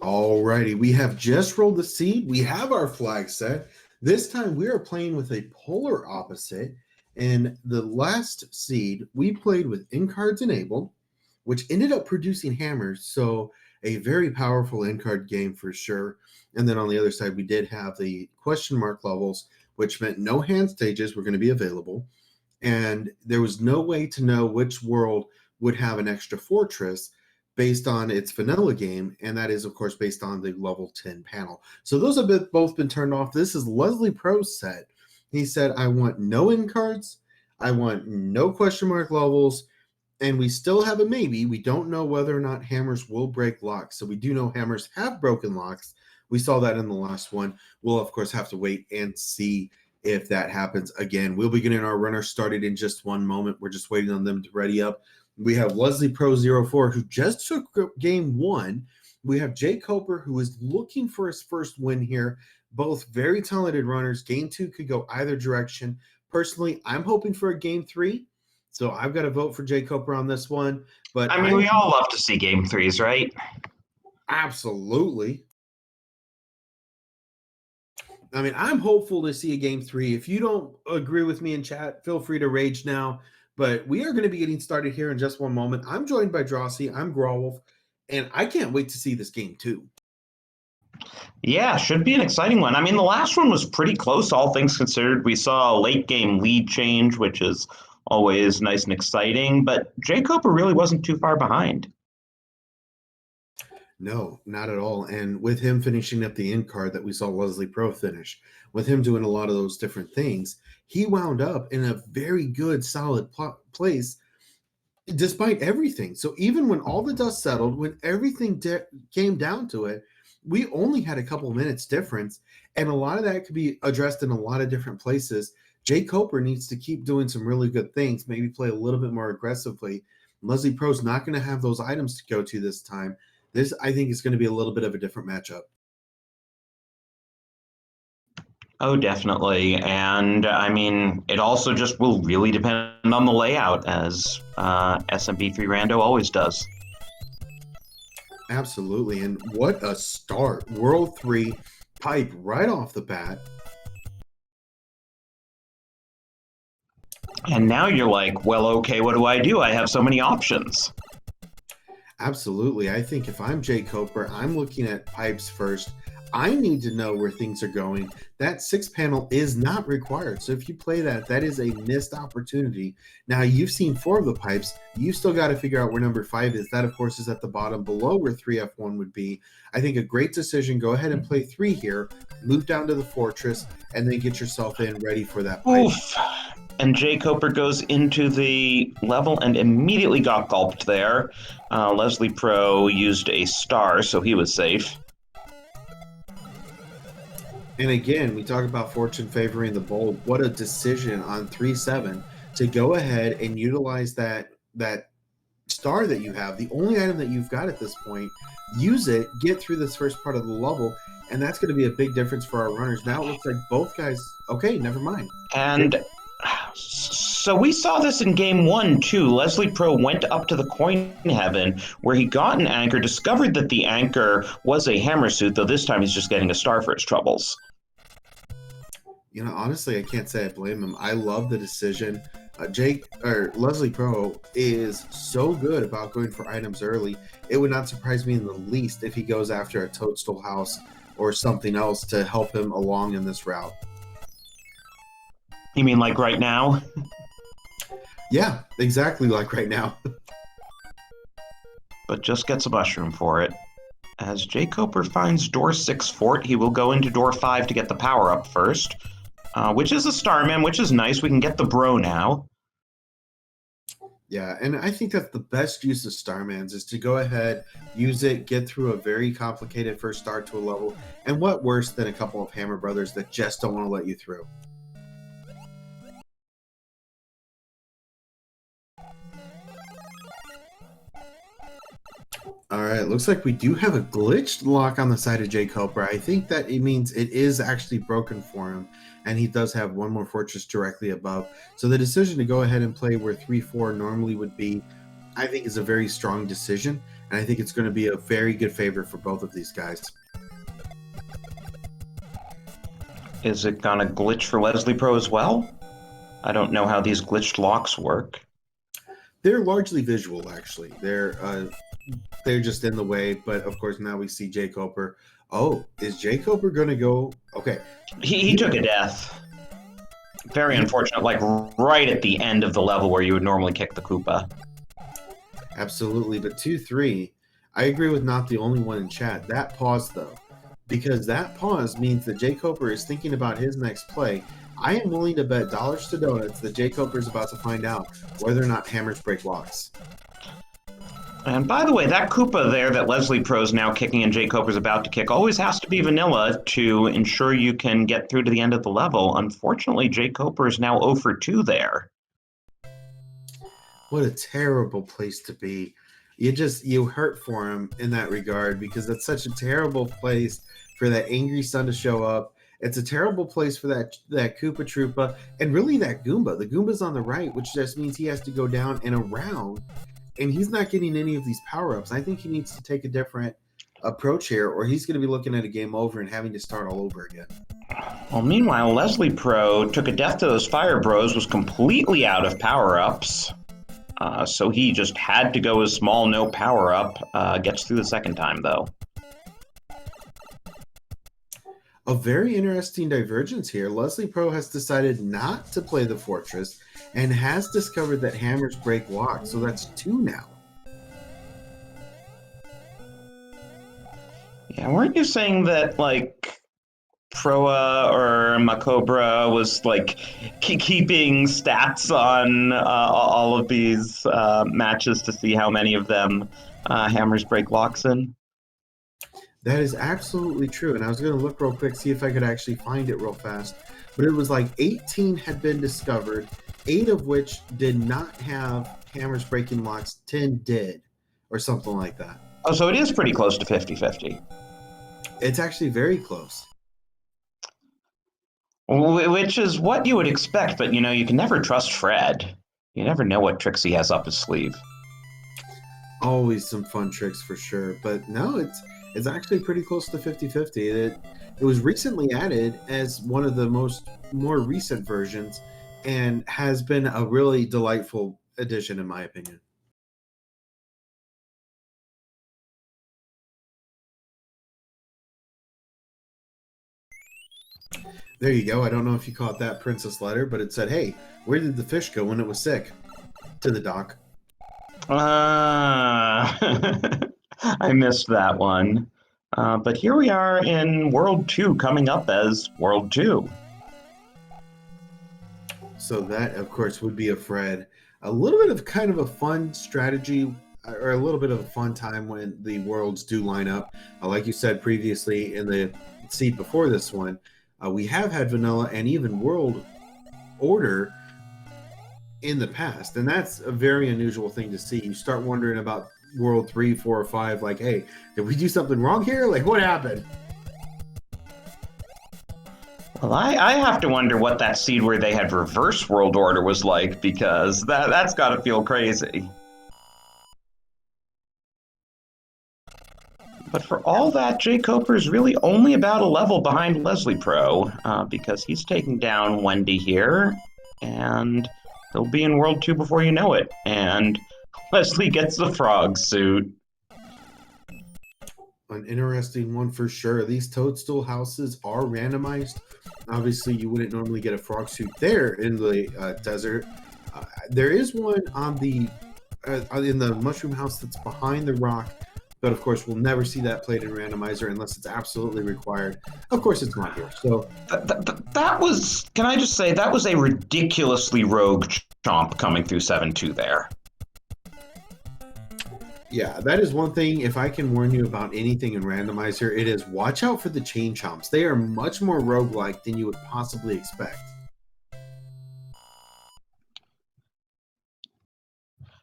Alrighty, we have just rolled the seed. We have our flag set. This time we are playing with a polar opposite. And the last seed, we played with in cards enabled, which ended up producing hammers. So a very powerful in card game for sure. And then on the other side, we did have the question mark levels, which meant no hand stages were going to be available. And there was no way to know which world would have an extra fortress based on its vanilla game, and that is of course based on the level 10 panel. So those have both been turned off. This is Leslie Pro's set. He said, I want no in cards, I want no question mark levels, and we still have a maybe. We don't know whether or not hammers will break locks. So we do know hammers have broken locks. We saw that in the last one. We'll of course have to wait and see if that happens again. We'll be getting our runner started in just one moment. We're just waiting on them to ready up. We have Leslie Pro 04, who just took game one. We have jkoper, who is looking for his first win here. Both very talented runners. Game two could go either direction. Personally, I'm hoping for a game three. So I've got to vote for jkoper on this one. But I mean, we all love to see game threes, right? Absolutely. I mean, I'm hopeful to see a game three. If you don't agree with me in chat, feel free to rage now. But we are going to be getting started here in just one moment. I'm joined by Drossi. I'm Grawolf, and I can't wait to see this game too. Yeah, should be an exciting one. I mean, the last one was pretty close, all things considered. We saw a late game lead change, which is always nice and exciting, but jkoper really wasn't too far behind. No, not at all. And with him finishing up the end card that we saw Leslie Pro finish, with him doing a lot of those different things, he wound up in a very good, solid place despite everything. So even when all the dust settled, when everything came down to it, we only had a couple minutes difference, and a lot of that could be addressed in a lot of different places. jkoper needs to keep doing some really good things, maybe play a little bit more aggressively. Leslie Pro's not going to have those items to go to this time. This, I think, is going to be a little bit of a different matchup. Oh, definitely. And I mean, it also just will really depend on the layout, as SMB3 Rando always does. Absolutely. And what a start. World 3 pipe right off the bat. And now you're like, well, okay, what do? I have so many options. Absolutely. I think if I'm jkoper, I'm looking at pipes first. I need to know where things are going. That 6 panel is not required. So if you play that, that is a missed opportunity. Now, you've seen 4 of the pipes. You've still got to figure out where number 5 is. That, of course, is at the bottom below where 3F1 would be. I think a great decision. Go ahead and play 3 here. Move down to the fortress and then get yourself in ready for that pipe. Oof. And jkoper goes into the level and immediately got gulped there. Leslie Pro used a star, so he was safe. And again, we talk about fortune favoring the bold. What a decision on 3-7 to go ahead and utilize that star that you have, the only item that you've got at this point. Use it, get through this first part of the level, and that's going to be a big difference for our runners. Now it looks like both guys, okay, never mind. And so we saw this in game 1 too. Leslie Pro went up to the coin heaven where he got an anchor, discovered that the anchor was a hammer suit, though this time he's just getting a star for his troubles. You know, honestly, I can't say I blame him. I love the decision. Leslie Pro is so good about going for items early. It would not surprise me in the least if he goes after a toadstool house or something else to help him along in this route. You mean like right now? Yeah, exactly like right now. But just gets a mushroom for it. As jkoper finds door 6 fort, he will go into door 5 to get the power up first, which is a Starman, which is nice. We can get the bro now. Yeah, and I think that's the best use of Starmans is to go ahead, use it, get through a very complicated first start to a level, and what worse than a couple of Hammer Brothers that just don't want to let you through. All right, looks like we do have a glitched lock on the side of jkoper. I think that it means it is actually broken for him, and he does have one more fortress directly above. So the decision to go ahead and play where 3-4 normally would be, I think, is a very strong decision. and I think it's going to be a very good favor for both of these guys. Is it gonna glitch for Leslie Pro as well? I don't know how these glitched locks work. They're largely visual, actually. They're just in the way, but of course now we see jkoper. Oh, is jkoper going to go? Okay. He took a death. Very unfortunate, like right at the end of the level where you would normally kick the Koopa. Absolutely, but 2-3, I agree with not the only one in chat. That pause, though, because that pause means that jkoper is thinking about his next play. I am willing to bet dollars to donuts that jkoper is about to find out whether or not hammers break locks. And by the way, that Koopa there that Leslie Pro's now kicking and jkoper's about to kick always has to be vanilla to ensure you can get through to the end of the level. Unfortunately, jkoper is now 0 for 2 there. What a terrible place to be. You hurt for him in that regard, because that's such a terrible place for that angry son to show up. It's a terrible place for that Koopa Troopa and really that Goomba. The Goomba's on the right, which just means he has to go down and around, and he's not getting any of these power-ups. I think he needs to take a different approach here, or he's going to be looking at a game over and having to start all over again. Well, meanwhile, Leslie Pro took a death to those Fire Bros, was completely out of power-ups. So he just had to go as small, no power-up. Gets through the second time, though. A very interesting divergence here. Leslie Pro has decided not to play the Fortress and has discovered that hammers break locks, so that's 2 now. Yeah, weren't you saying that, like, Proa or Macobra was, like, keeping stats on all of these matches to see how many of them hammers break locks in? That is absolutely true, and I was going to look real quick, see if I could actually find it real fast. But it was like 18 had been discovered, 8 of which did not have hammers breaking locks, 10 did, or something like that. Oh, so it is pretty close to 50-50. It's actually very close. Which is what you would expect, but, you know, you can never trust Fred. You never know what tricks he has up his sleeve. Always some fun tricks for sure, but no, it's actually pretty close to 50-50. It was recently added as one of the more recent versions and has been a really delightful addition, in my opinion. There you go. I don't know if you caught that princess letter, but it said, hey, where did the fish go when it was sick? To the dock. I missed that one. But here we are in World 2, coming up as World 2. So that, of course, would be a Fred. A little bit of kind of a fun strategy, or a little bit of a fun time when the worlds do line up. Like you said previously in the seat before this one, we have had vanilla and even world order in the past, and that's a very unusual thing to see. You start wondering about World 3, 4, or 5, like, hey, did we do something wrong here? Like, what happened? Well, I have to wonder what that seed where they had reverse world order was like, because that's got to feel crazy. But for all that, jkoper is really only about a level behind Leslie Pro, because he's taking down Wendy here, and he'll be in World 2 before you know it. And Leslie gets the frog suit. An interesting one for sure. These toadstool houses are randomized. Obviously, you wouldn't normally get a frog suit there in the desert. There is one on the in the mushroom house that's behind the rock, but of course, we'll never see that played in randomizer unless it's absolutely required. Of course, it's not here. So that was, can I just say, that was a ridiculously rogue chomp coming through 7-2 there. Yeah, that is one thing. If I can warn you about anything in randomizer, it is watch out for the chain chomps. They are much more roguelike than you would possibly expect.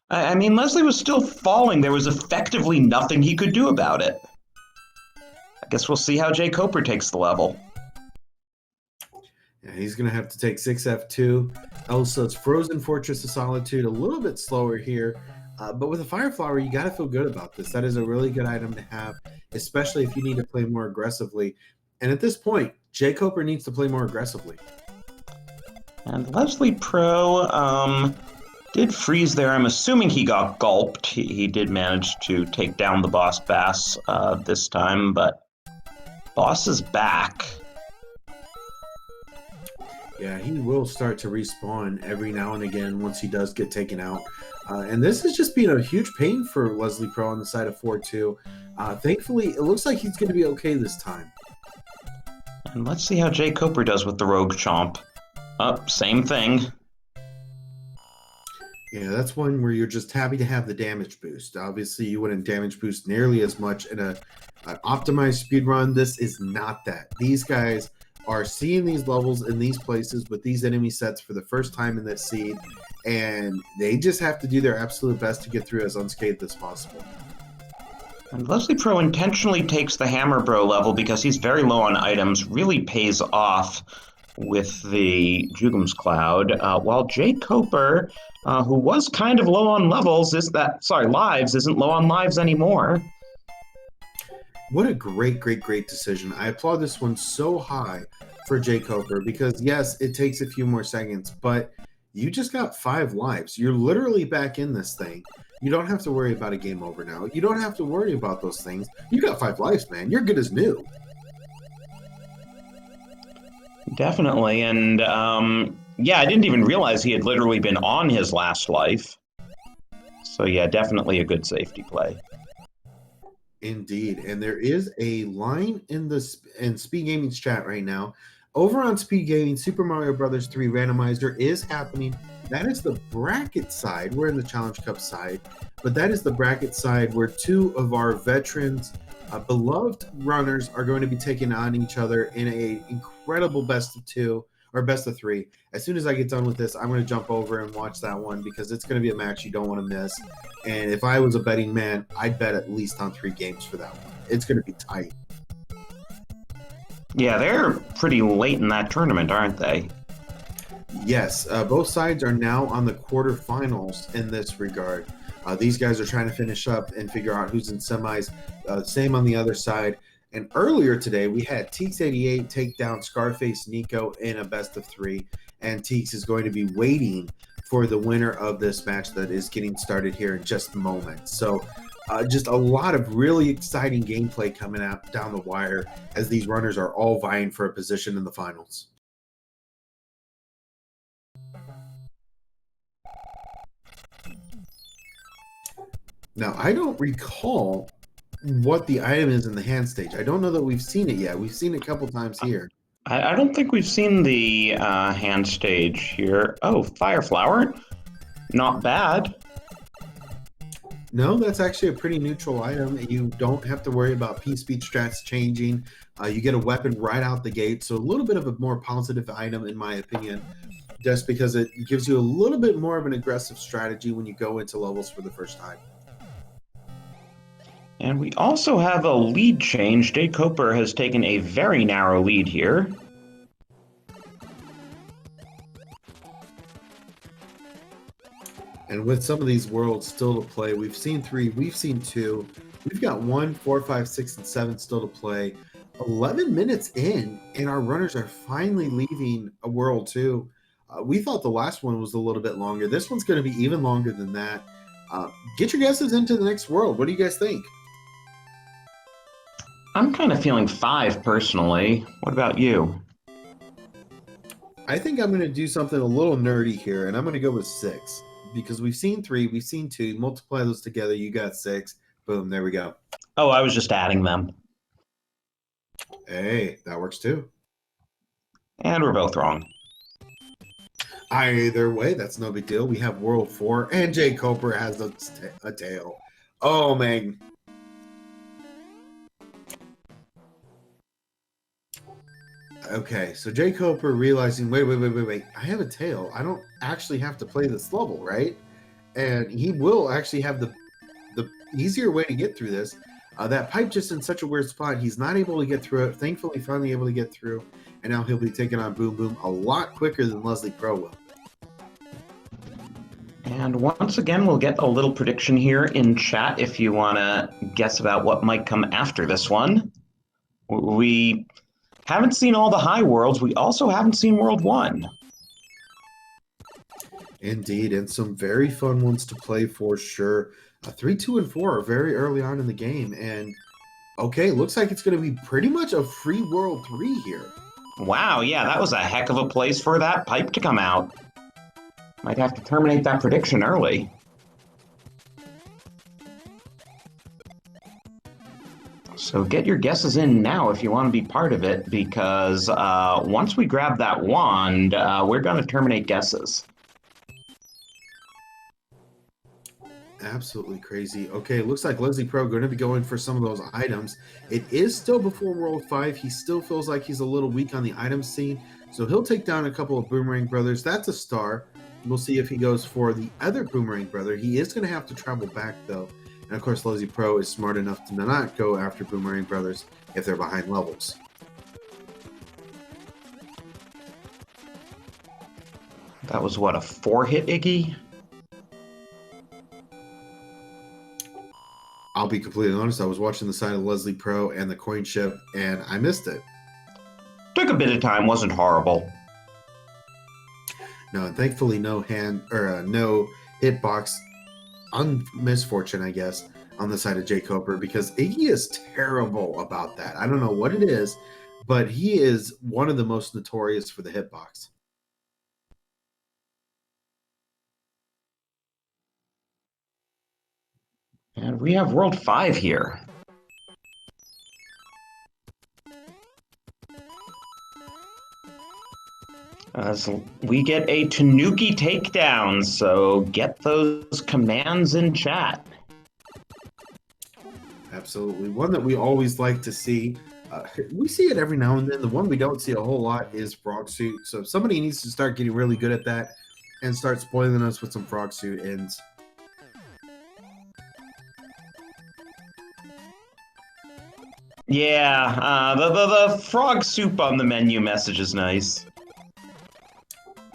I mean, Leslie was still falling. There was effectively nothing he could do about it. I guess we'll see how jkoper takes the level. Yeah, he's going to have to take 6F2. Elsa's Frozen Fortress of Solitude a little bit slower here. But with a Fire Flower, you got to feel good about this. That is a really good item to have, especially if you need to play more aggressively. And at this point, jkoper needs to play more aggressively. And Leslie Pro did freeze there. I'm assuming he got gulped. He did manage to take down the boss bass this time, but boss is back. Yeah, he will start to respawn every now and again once he does get taken out. And this has just been a huge pain for Leslie Pro on the side of 4-2. Thankfully, it looks like he's going to be okay this time. And let's see how jkoper does with the Rogue Chomp. Same thing. Yeah, that's one where you're just happy to have the damage boost. Obviously, you wouldn't damage boost nearly as much in an optimized speed run. This is not that. These guys are seeing these levels in these places with these enemy sets for the first time in this seed, and they just have to do their absolute best to get through as unscathed as possible. And Leslie Pro intentionally takes the Hammer Bro level because he's very low on items, really pays off with the Jugum's Cloud, while jkoper, who was kind of low on lives, isn't low on lives anymore. What a great decision. I applaud this one so high for jkoper because, yes, it takes a few more seconds, but you just got 5 lives. You're literally back in this thing. You don't have to worry about a game over now. You don't have to worry about those things. You got 5 lives, man. You're good as new. Definitely, and yeah, I didn't even realize he had literally been on his last life. So yeah, definitely a good safety play. Indeed, and there is a line in SpeedGaming's chat right now. Over on SpeedGaming, Super Mario Bros. 3 Randomizer is happening. That is the bracket side. We're in the Challenge Cup side, but that is the bracket side where 2 of our veterans, beloved runners are going to be taking on each other in a incredible best of 2 or best of 3. As soon as I get done with this, I'm going to jump over and watch that one because it's going to be a match you don't want to miss. And if I was a betting man, I'd bet at least on 3 games for that one. It's going to be tight. Yeah, they're pretty late in that tournament, aren't they? Yes, both sides are now on the quarterfinals in this regard. These guys are trying to finish up and figure out who's in semis. Same on the other side. And earlier today, we had Teeks88 take down Scarface Nico in a best of 3. And Teeks is going to be waiting for the winner of this match that is getting started here in just a moment. So just a lot of really exciting gameplay coming out down the wire as these runners are all vying for a position in the finals. Now, I don't recall what the item is in the hand stage. I don't know that we've seen it yet. We've seen it a couple times here. I don't think we've seen the hand stage here. Oh, Fire Flower. Not bad. No, that's actually a pretty neutral item. You don't have to worry about P-Speed strats changing. You get a weapon right out the gate. So a little bit of a more positive item, in my opinion, just because it gives you a little bit more of an aggressive strategy when you go into levels for the first time. And we also have a lead change. jkoper has taken a very narrow lead here. And with some of these worlds still to play, we've seen 3, we've seen 2, we've got 1, 4, 5, 6, and 7 still to play. 11 minutes in, and our runners are finally leaving a world 2. We thought the last one was a little bit longer. This one's going to be even longer than that. Get your guesses into the next world. What do you guys think? I'm kind of feeling 5 personally. What about you? I think I'm going to do something a little nerdy here, and I'm going to go with 6 because we've seen 3, we've seen 2. Multiply those together, you got 6. Boom, there we go. Oh, I was just adding them. Hey, that works too. And we're both wrong. Either way, that's no big deal. We have World 4, and jkoper has a tail. Oh, man. Okay, so jkoper realizing, wait. I have a tail. I don't actually have to play this level, right? And he will actually have the easier way to get through this. That pipe just in such a weird spot. He's not able to get through it. Thankfully, finally able to get through. And now he'll be taking on Boom Boom a lot quicker than Leslie Pro will. And once again, we'll get a little prediction here in chat if you want to guess about what might come after this one. We haven't seen all the high worlds. We also haven't seen World 1. Indeed, and some very fun ones to play for sure. 3, 2, and 4 are very early on in the game, and okay, looks like it's going to be pretty much a free World 3 here. Wow, yeah, that was a heck of a place for that pipe to come out. Might have to terminate that prediction early. So get your guesses in now if you want to be part of it, because once we grab that wand, we're going to terminate guesses. Absolutely crazy. Okay, looks like Leslie Pro going to be going for some of those items. It is still before World 5. He still feels like he's a little weak on the item scene, so he'll take down a couple of Boomerang Brothers. That's a star. We'll see if he goes for the other Boomerang Brother. He is going to have to travel back, though. And, of course, Leslie Pro is smart enough to not go after Boomerang Brothers if they're behind levels. That was, what, a 4-hit Iggy? I'll be completely honest, I was watching the side of Leslie Pro and the coin ship, and I missed it. Took a bit of time, wasn't horrible. No, and thankfully no hitbox on misfortune, I guess, on the side of jkoper, because Iggy is terrible about that. I don't know what it is, but he is one of the most notorious for the hitbox. And we have World 5 here. So we get a Tanuki takedown, so get those commands in chat. Absolutely. One that we always like to see. We see it every now and then. The one we don't see a whole lot is Frog Suit. So somebody needs to start getting really good at that and start spoiling us with some Frog Suit ends. Yeah, the frog soup on the menu message is nice.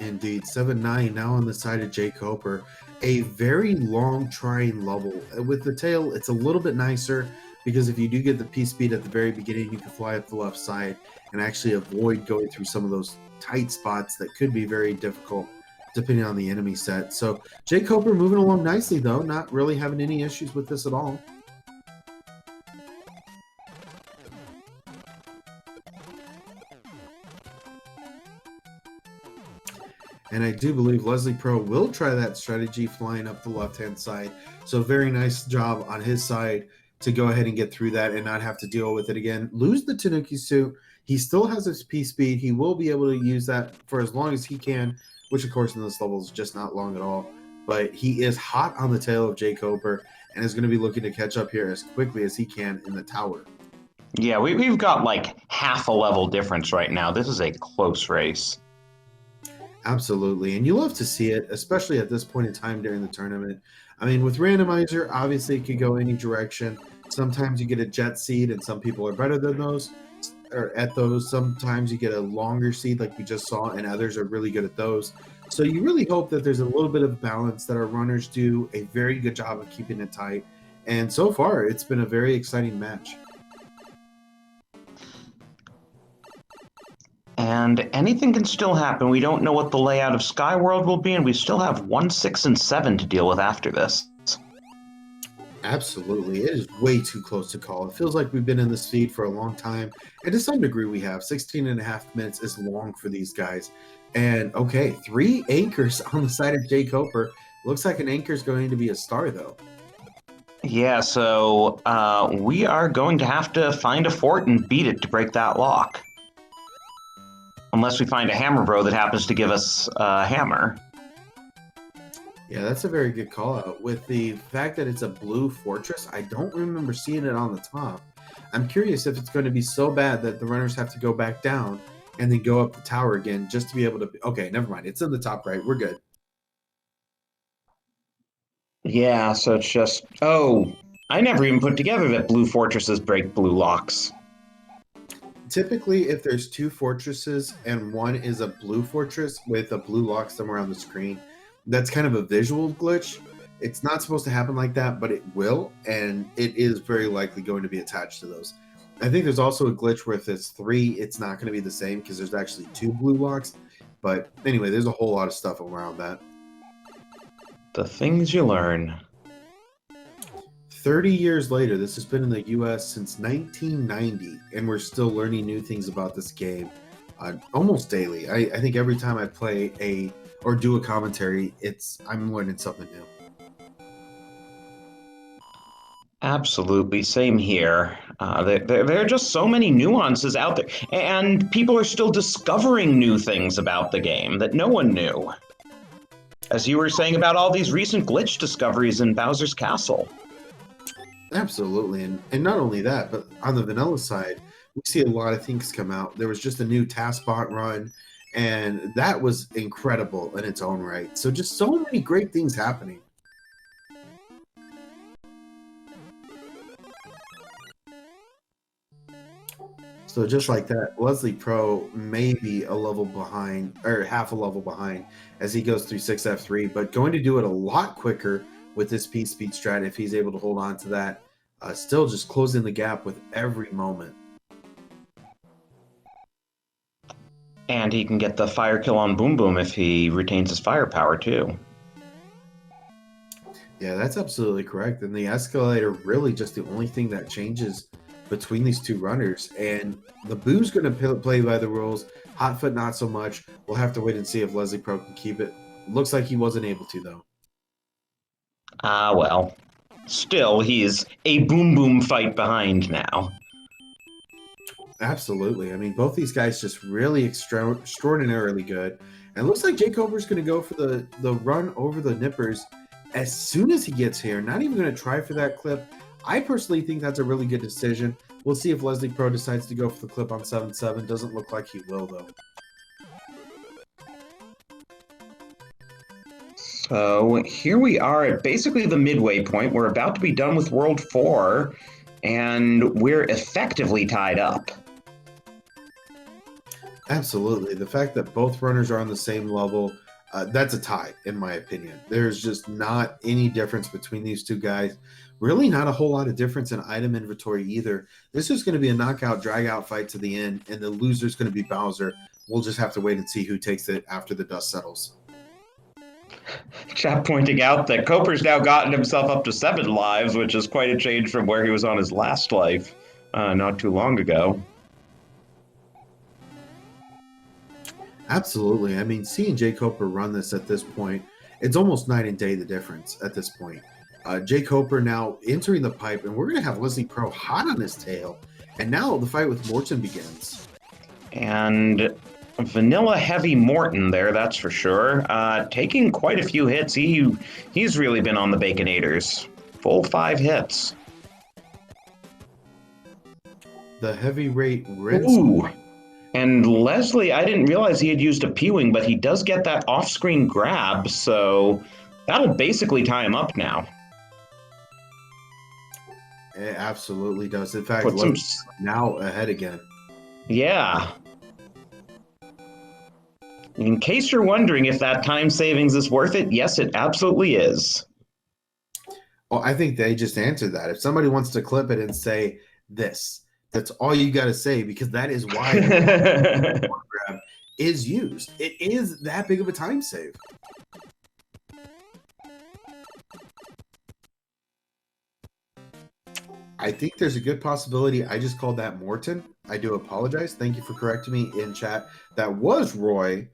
Indeed. 7-9 now on the side of jkoper. A very long trying level. With the tail, it's a little bit nicer because if you do get the P-speed at the very beginning, you can fly up the left side and actually avoid going through some of those tight spots that could be very difficult depending on the enemy set. So jkoper moving along nicely, though, not really having any issues with this at all. And I do believe Leslie Pro will try that strategy flying up the left-hand side. So very nice job on his side to go ahead and get through that and not have to deal with it again. Lose the Tanuki suit. He still has his P-speed. He will be able to use that for as long as he can, which of course in this level is just not long at all. But he is hot on the tail of jkoper and is going to be looking to catch up here as quickly as he can in the tower. Yeah, we've got like half a level difference right now. This is a close race. Absolutely, and you love to see it, especially at this point in time during the tournament. I mean, with Randomizer, obviously it could go any direction. Sometimes you get a jet seed, and some people are better than those, or at those. Sometimes you get a longer seed, like we just saw, and others are really good at those. So you really hope that there's a little bit of balance, that our runners do a very good job of keeping it tight. And so far, it's been a very exciting match. And anything can still happen. We don't know what the layout of Skyworld will be, and we still have 1, 6, and 7 to deal with after this. Absolutely. It is way too close to call. It feels like we've been in this feed for a long time. And to some degree we have. 16 and a half minutes is long for these guys. And okay, 3 anchors on the side of jkoper. Looks like an anchor is going to be a star, though. Yeah, so we are going to have to find a fort and beat it to break that lock. Unless we find a hammer bro that happens to give us a hammer. Yeah, that's a very good call out. With the fact that it's a blue fortress, I don't remember seeing it on the top. I'm curious if it's going to be so bad that the runners have to go back down and then go up the tower again just to be able to... Okay, never mind. It's in the top right. We're good. Yeah, so it's just... Oh, I never even put together that blue fortresses break blue locks. Typically, if there's 2 fortresses and one is a blue fortress with a blue lock somewhere on the screen, That's kind of a visual glitch. It's not supposed to happen like that, but it will, and it is very likely going to be attached to those. I think there's also a glitch where if it's 3, it's not going to be the same because there's actually 2 blue locks. But anyway, there's a whole lot of stuff around that. The things you learn. 30 years later, this has been in the US since 1990, and we're still learning new things about this game almost daily. I think every time I play or do a commentary, I'm learning something new. Absolutely, same here. There are just so many nuances out there, and people are still discovering new things about the game that no one knew. As you were saying about all these recent glitch discoveries in Bowser's Castle. Absolutely, and not only that, but on the vanilla side, we see a lot of things come out. There was just a new taskbot run, and that was incredible in its own right. So just so many great things happening. So just like that, Leslie Pro may be a level behind, or half a level behind, as he goes through 6F3, but going to do it a lot quicker with this P-Speed strat if he's able to hold on to that. Still just closing the gap with every moment. And he can get the fire kill on Boom Boom if he retains his firepower too. Yeah, that's absolutely correct. And the escalator really just the only thing that changes between these two runners. And the Boo's going to play by the rules. Hotfoot not so much. We'll have to wait and see if Leslie Pro can keep it. Looks like he wasn't able to though. Well. Still, he's a Boom Boom fight behind now. Absolutely. I mean, both these guys just really extraordinarily good. And it looks like jkoper's going to go for the run over the nippers as soon as he gets here. Not even going to try for that clip. I personally think that's a really good decision. We'll see if Leslie Pro decides to go for the clip on 7-7. Doesn't look like he will, though. So here we are at basically the midway point. We're about to be done with World 4, and we're effectively tied up. Absolutely. The fact that both runners are on the same level, that's a tie, in my opinion. There's just not any difference between these two guys. Really not a whole lot of difference in item inventory either. This is going to be a knockout, drag-out fight to the end, and the loser's going to be Bowser. We'll just have to wait and see who takes it after the dust settles. Chat pointing out that Coper's now gotten himself up to 7 lives, which is quite a change from where he was on his last life not too long ago. Absolutely. I mean, seeing jkoper run this at this point, it's almost night and day the difference at this point. jkoper now entering the pipe, and we're going to have Leslie Pro hot on his tail. And now the fight with Morton begins. And vanilla heavy Morton there, that's for sure. Taking quite a few hits. He's really been on the Baconators. Full 5 hits. The heavy rate rinse. Ooh. And Leslie, I didn't realize he had used a P-Wing, but he does get that off-screen grab, so that'll basically tie him up now. It absolutely does. In fact, now ahead again. Yeah. In case you're wondering if that time savings is worth it, yes, it absolutely is. Well, I think they just answered that. If somebody wants to clip it and say this, that's all you got to say, because that is why the grab is used. It is that big of a time save. I think there's a good possibility I just called that Morton. I do apologize. Thank you for correcting me in chat. That was Roy.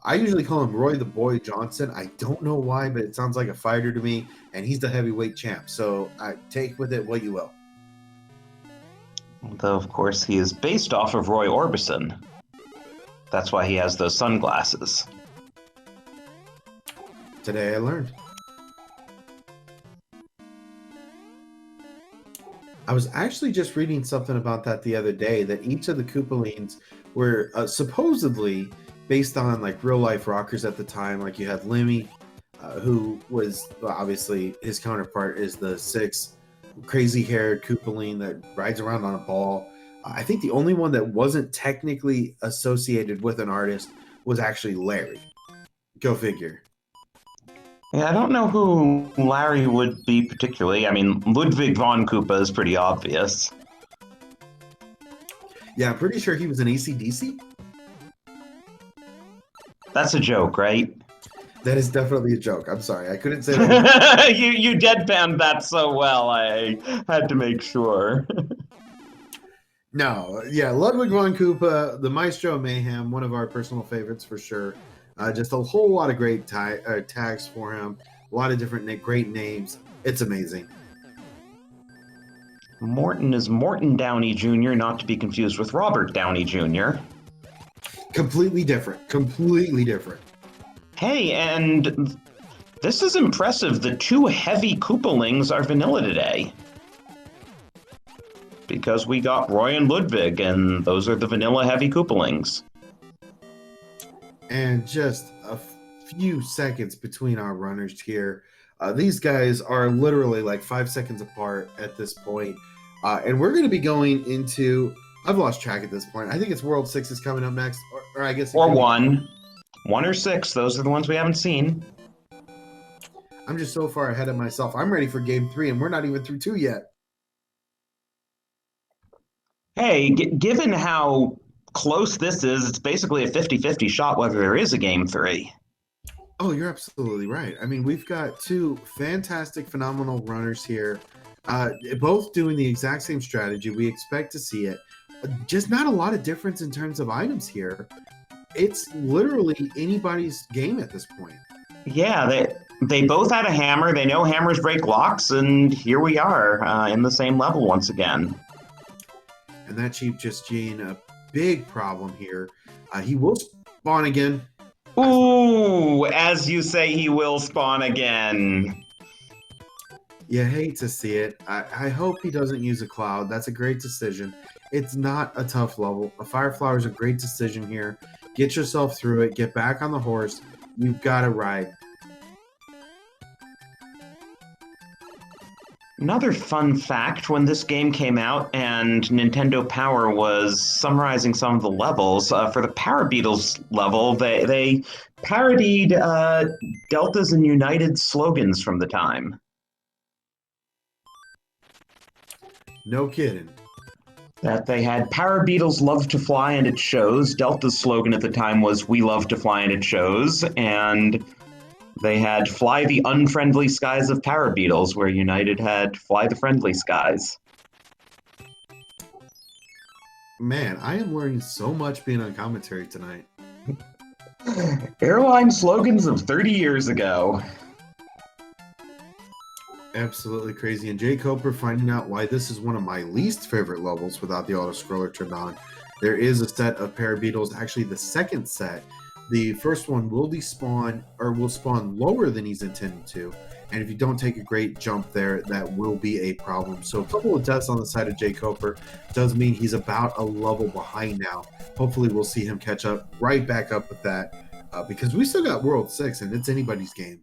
I usually call him Roy the Boy Johnson. I don't know why, but it sounds like a fighter to me, and he's the heavyweight champ. So take with it what you will. Though, of course, he is based off of Roy Orbison. That's why he has those sunglasses. Today I learned. I was actually just reading something about that the other day, that each of the Koopalines were supposedly based on like real life rockers at the time. Like you had Lemmy, who was obviously his counterpart is the 6 crazy haired Koopaline that rides around on a ball. I think the only one that wasn't technically associated with an artist was actually Larry. Go figure. Yeah, I don't know who Larry would be particularly. I mean, Ludwig von Koopa is pretty obvious. Yeah, I'm pretty sure he was an ACDC. That's a joke, right? That is definitely a joke. I'm sorry. I couldn't say that without. You deadpanned that so well. I had to make sure. No, yeah, Ludwig von Koopa, the Maestro of Mayhem, one of our personal favorites for sure. Just a whole lot of great tags for him, a lot of different great names. It's amazing. Morton is Morton Downey Jr., not to be confused with Robert Downey Jr. Completely different. Completely different. Hey, and this is impressive. The two heavy Koopalings are vanilla today. Because we got Roy and Ludwig, and those are the vanilla heavy Koopalings. And just a few seconds between our runners here. These guys are literally like 5 seconds apart at this point. And we're going to be going into, I've lost track at this point. I think it's World 6 is coming up next. Or I guess. Or one. 1 or 6, those are the ones we haven't seen. I'm just so far ahead of myself. I'm ready for game 3, and we're not even through 2 yet. Hey, given how close this is, it's basically a 50-50 shot whether there is a game 3. Oh, you're absolutely right. I mean, we've got two fantastic, phenomenal runners here, both doing the exact same strategy. We expect to see it. Just not a lot of difference in terms of items here. It's literally anybody's game at this point. Yeah, they both had a hammer. They know hammers break locks, and here we are in the same level once again. And that Chief Just Gene, a big problem here. He will spawn again. Ooh, as you say, he will spawn again. You hate to see it. I hope he doesn't use a cloud. That's a great decision. It's not a tough level. A Fire Flower is a great decision here. Get yourself through it. Get back on the horse. You've got to ride. Another fun fact, when this game came out and Nintendo Power was summarizing some of the levels, for the Parabeatles level, they parodied Delta's and United's slogans from the time. No kidding. That they had Parabeatles love to fly and it shows. Delta's slogan at the time was "We love to fly and it shows," and they had "Fly the unfriendly skies of Parabeatles," where United had "Fly the friendly skies." Man, I am learning so much being on commentary tonight. Airline slogans of 30 years ago. Absolutely crazy. And jkoper finding out why this is one of my least favorite levels without the auto-scroller turned on. There is a set of Parabeatles, actually the second set. The first one will despawn, or will spawn lower than he's intended to. And if you don't take a great jump there, that will be a problem. So a couple of deaths on the side of jkoper does mean he's about a level behind now. Hopefully we'll see him catch up right back up with that, because we still got World 6 and it's anybody's game.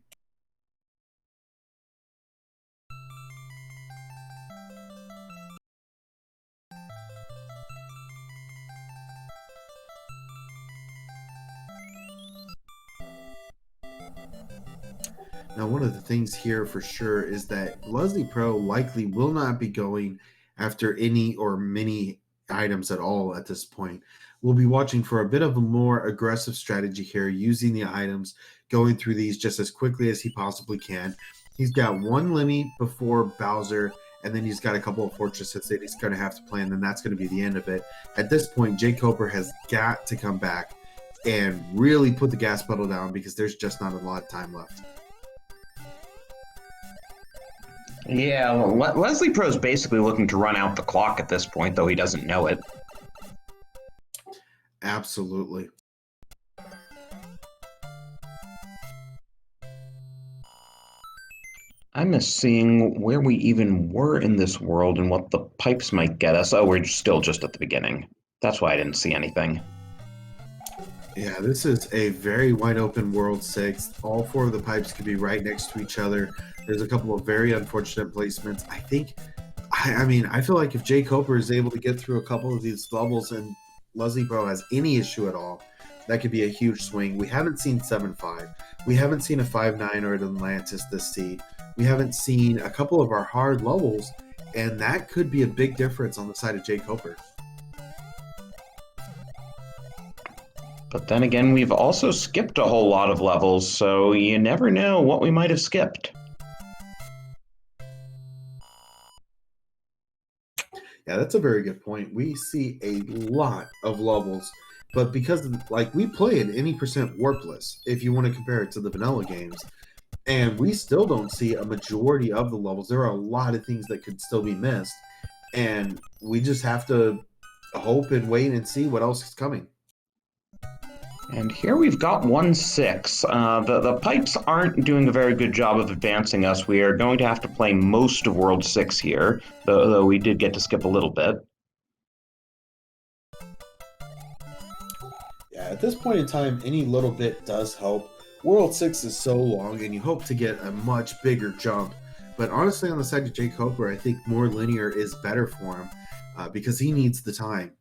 Now, one of the things here for sure is that Leslie Pro likely will not be going after any or many items at all at this point. We'll be watching for a bit of a more aggressive strategy here, using the items, going through these just as quickly as he possibly can. He's got one Lemmy before Bowser, and then he's got a couple of fortresses that he's going to have to play, and then that's going to be the end of it. At this point, jkoper has got to come back and really put the gas pedal down, because there's just not a lot of time left. Yeah, Leslie Pro's basically looking to run out the clock at this point, though he doesn't know it. Absolutely. I miss seeing where we even were in this world and what the pipes might get us. Oh, we're still just at the beginning. That's why I didn't see anything. Yeah, this is a very wide open World 6. All four of the pipes could be right next to each other. There's a couple of very unfortunate placements. I mean, I feel like if jkoper is able to get through a couple of these levels and Leslie Pro has any issue at all, that could be a huge swing. We haven't seen 7-5. We haven't seen a 5-9 or an Atlantis this seed. We haven't seen a couple of our hard levels, and that could be a big difference on the side of jkoper. But then again, we've also skipped a whole lot of levels, so you never know what we might have skipped. Yeah, that's a very good point. We see a lot of levels, but because like we play an any percent warpless, if you want to compare it to the vanilla games, and we still don't see a majority of the levels. There are a lot of things that could still be missed, and we just have to hope and wait and see what else is coming. And here we've got 1-6. The pipes aren't doing a very good job of advancing us. We are going to have to play most of World 6 here, though we did get to skip a little bit. Yeah, at this point in time, any little bit does help. World 6 is so long, and you hope to get a much bigger jump. But honestly, on the side of jkoper, I think more linear is better for him because he needs the time.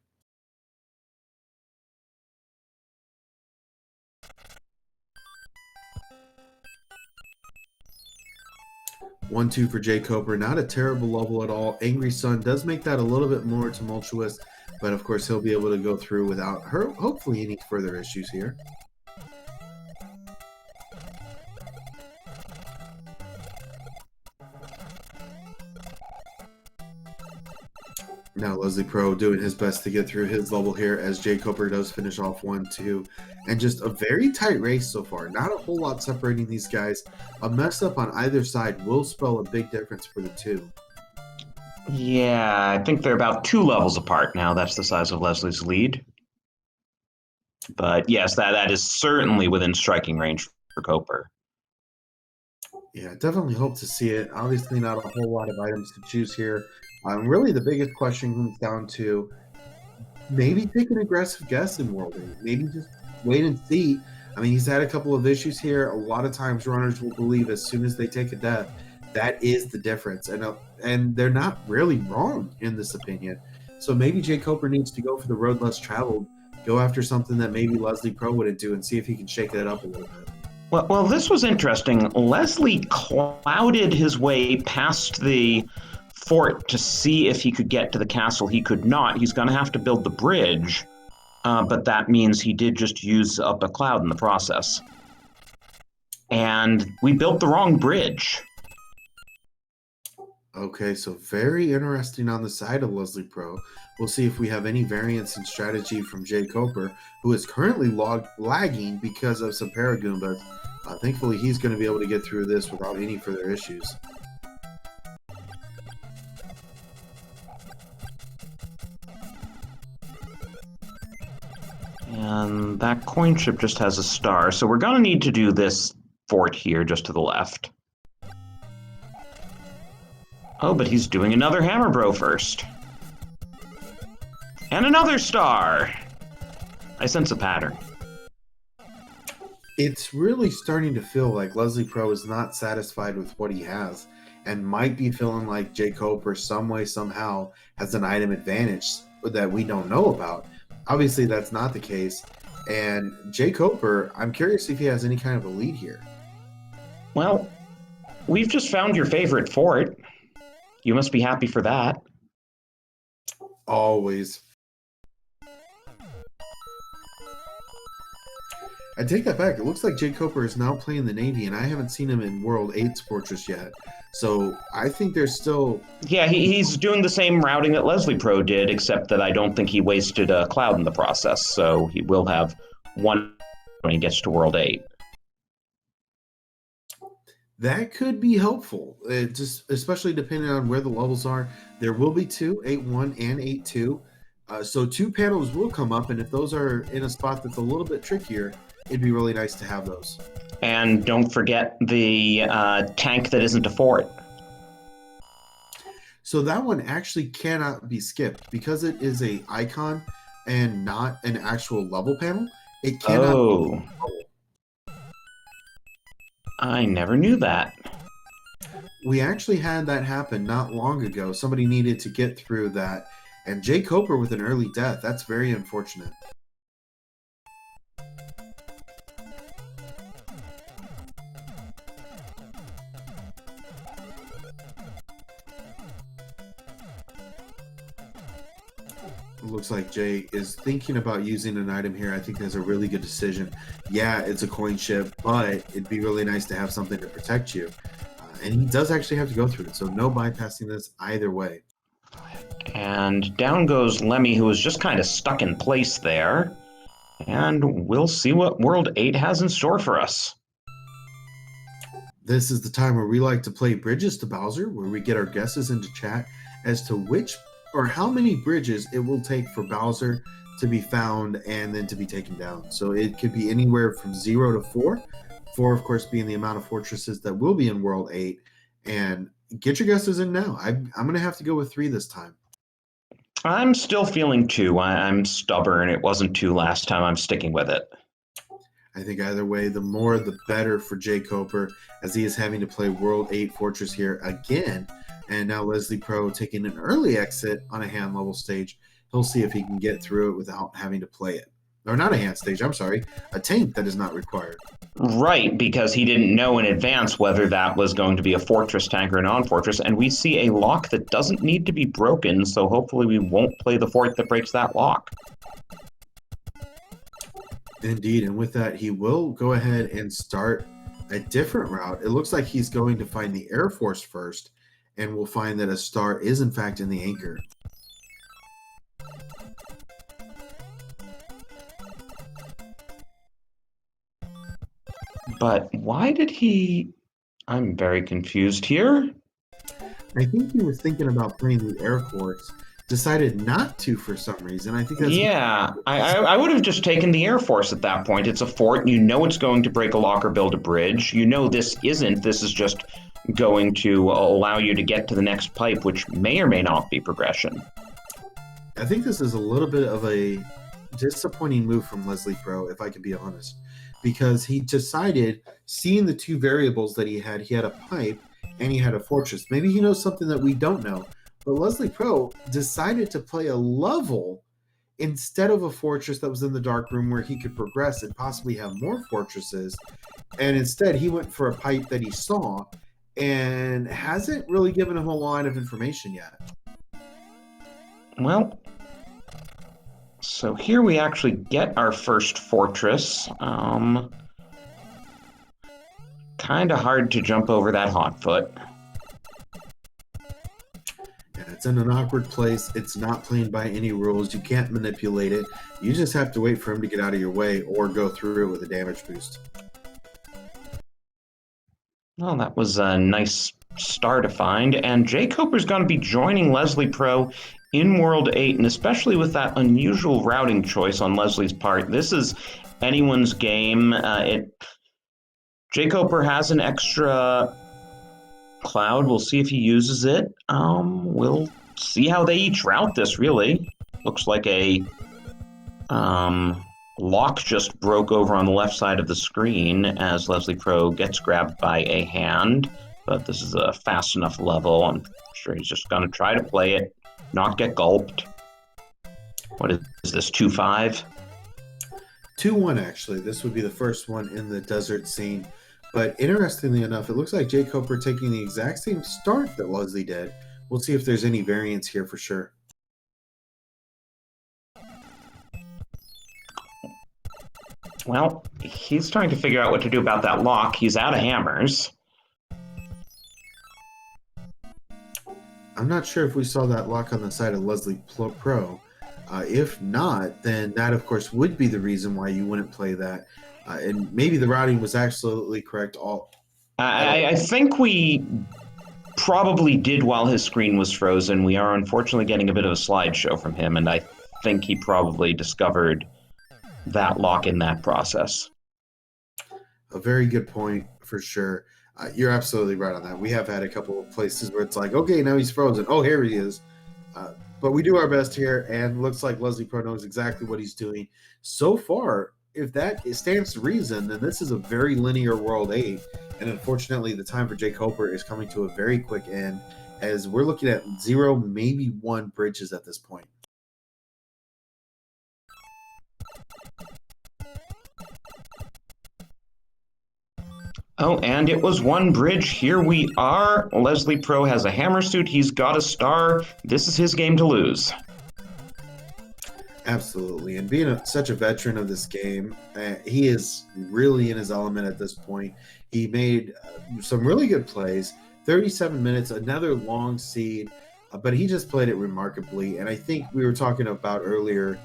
1-2 for jkoper, not a terrible level at all. Angry Sun does make that a little bit more tumultuous, but of course he'll be able to go through without hopefully any further issues here. Now Leslie Pro doing his best to get through his level here as jkoper does finish off 1-2. And just a very tight race so far. Not a whole lot separating these guys. A mess up on either side will spell a big difference for the two. Yeah, I think they're about 2 levels apart now. That's the size of Leslie's lead. But yes, that is certainly within striking range for Koper. Yeah, definitely hope to see it. Obviously not a whole lot of items to choose here. Really the biggest question comes down to maybe take an aggressive guess in World 8. Maybe just wait and see. I mean, he's had a couple of issues here. A lot of times runners will believe as soon as they take a death, that is the difference. And they're not really wrong in this opinion. So maybe jkoper needs to go for the road less traveled, go after something that maybe Leslie Pro wouldn't do and see if he can shake that up a little bit. Well, this was interesting. Leslie clouded his way past the fort to see if he could get to the castle. He could not. He's going to have to build the bridge, but that means he did just use up a cloud in the process. And we built the wrong bridge. Okay, so very interesting on the side of Leslie Pro. We'll see if we have any variance in strategy from jkoper, who is currently lagging because of some Paragoombas. Thankfully, he's going to be able to get through this without any further issues. And that coin chip just has a star, so we're going to need to do this fort here just to the left. Oh, but he's doing another Hammer Bro first. And another star! I sense a pattern. It's really starting to feel like Leslie Pro is not satisfied with what he has and might be feeling like jkoper some way, somehow has an item advantage that we don't know about. Obviously, that's not the case. And jkoper, I'm curious if he has any kind of a lead here. Well, we've just found your favorite fort. You must be happy for that. Always. I take that back. It looks like jkoper is now playing the Navy, and I haven't seen him in World 8's Fortress yet. So I think there's still... Yeah, he's doing the same routing that Leslie Pro did, except that I don't think he wasted a cloud in the process, so he will have one when he gets to World 8. That could be helpful, just especially depending on where the levels are. There will be 2, 8-1 and 8-2. So 2 panels will come up, and if those are in a spot that's a little bit trickier, it'd be really nice to have those. And don't forget the tank that isn't a fort. So that one actually cannot be skipped because it is a icon and not an actual level panel. It cannot. Oh. I never knew that. We actually had that happen not long ago. Somebody needed to get through that. And jkoper with an early death. That's very unfortunate. Looks like Jay is thinking about using an item here. I think that's a really good decision. Yeah, it's a coin chip, but it'd be really nice to have something to protect you. And he does actually have to go through it, so no bypassing this either way. And down goes Lemmy, who was just kind of stuck in place there. And we'll see what World 8 has in store for us. This is the time where we like to play Bridges to Bowser, where we get our guesses into chat as to which or how many bridges it will take for Bowser to be found and then to be taken down. So it could be anywhere from 0 to 4. 4, of course, being the amount of fortresses that will be in World 8. And get your guesses in now. I'm going to have to go with 3 this time. I'm still feeling 2. I'm stubborn. It wasn't 2 last time. I'm sticking with it. I think either way, the more the better for jkoper, as he is having to play World 8 Fortress here again. And now Leslie Pro taking an early exit on a hand level stage. He'll see if he can get through it without having to play it. Or not a hand stage, I'm sorry, a tank that is not required. Right, because he didn't know in advance whether that was going to be a fortress tank or a non-fortress, and we see a lock that doesn't need to be broken, so hopefully we won't play the fort that breaks that lock. Indeed, and with that, he will go ahead and start a different route. It looks like he's going to find the Air Force first, and we'll find that a star is in fact in the anchor. But why did he... I'm very confused here. I think he was thinking about playing the Air Force, decided not to for some reason. I think that's... Yeah, I would have just taken the Air Force at that point. It's a fort. You know it's going to break a lock or build a bridge. You know this isn't. This is just going to allow you to get to the next pipe, which may or may not be progression. I think this is a little bit of a disappointing move from Leslie Pro, if I can be honest, because he decided, seeing the 2 variables that he had a pipe and he had a fortress. Maybe he knows something that we don't know, but Leslie Pro decided to play a level instead of a fortress that was in the dark room where he could progress and possibly have more fortresses. And instead he went for a pipe that he saw and hasn't really given him a lot of information yet. Well, so here we actually get our first fortress. Kind of hard to jump over that hot foot. Yeah, it's in an awkward place. It's not playing by any rules. You can't manipulate it. You just have to wait for him to get out of your way or go through it with a damage boost. Well, that was a nice star to find, and jkoper's going to be joining Leslie Pro in World 8, and especially with that unusual routing choice on Leslie's part. This is anyone's game. jkoper has an extra cloud. We'll see if he uses it. We'll see how they each route this, really. Looks like a lock just broke over on the left side of the screen as Leslie Pro gets grabbed by a hand, but this is a fast enough level. I'm sure he's just going to try to play it, not get gulped. What is this, 2-5? 2-1, actually. This would be the first one in the desert scene. But interestingly enough, it looks like jkoper taking the exact same start that Leslie did. We'll see if there's any variance here for sure. Well, he's trying to figure out what to do about that lock. He's out of hammers. I'm not sure if we saw that lock on the side of Leslie Pro. If not, then that, of course, would be the reason why you wouldn't play that. And maybe the routing was absolutely correct. I think we probably did while his screen was frozen. We are unfortunately getting a bit of a slideshow from him, and I think he probably discovered that lock in that process. A very good point, for sure. You're absolutely right on that. We have had a couple of places where it's like, okay, now he's frozen. Oh, here he is. But we do our best here, and looks like Leslie Pro knows exactly what he's doing. So far, if that stands to reason, then this is a very linear World 8. And unfortunately, the time for jkoper is coming to a very quick end, as we're looking at 0, maybe 1 bridges at this point. Oh, and it was 1 bridge. Here we are. Leslie Pro has a hammer suit. He's got a star. This is his game to lose. Absolutely. And being such a veteran of this game, he is really in his element at this point. He made some really good plays. 37 minutes, another long seed, but he just played it remarkably. And I think we were talking about earlier,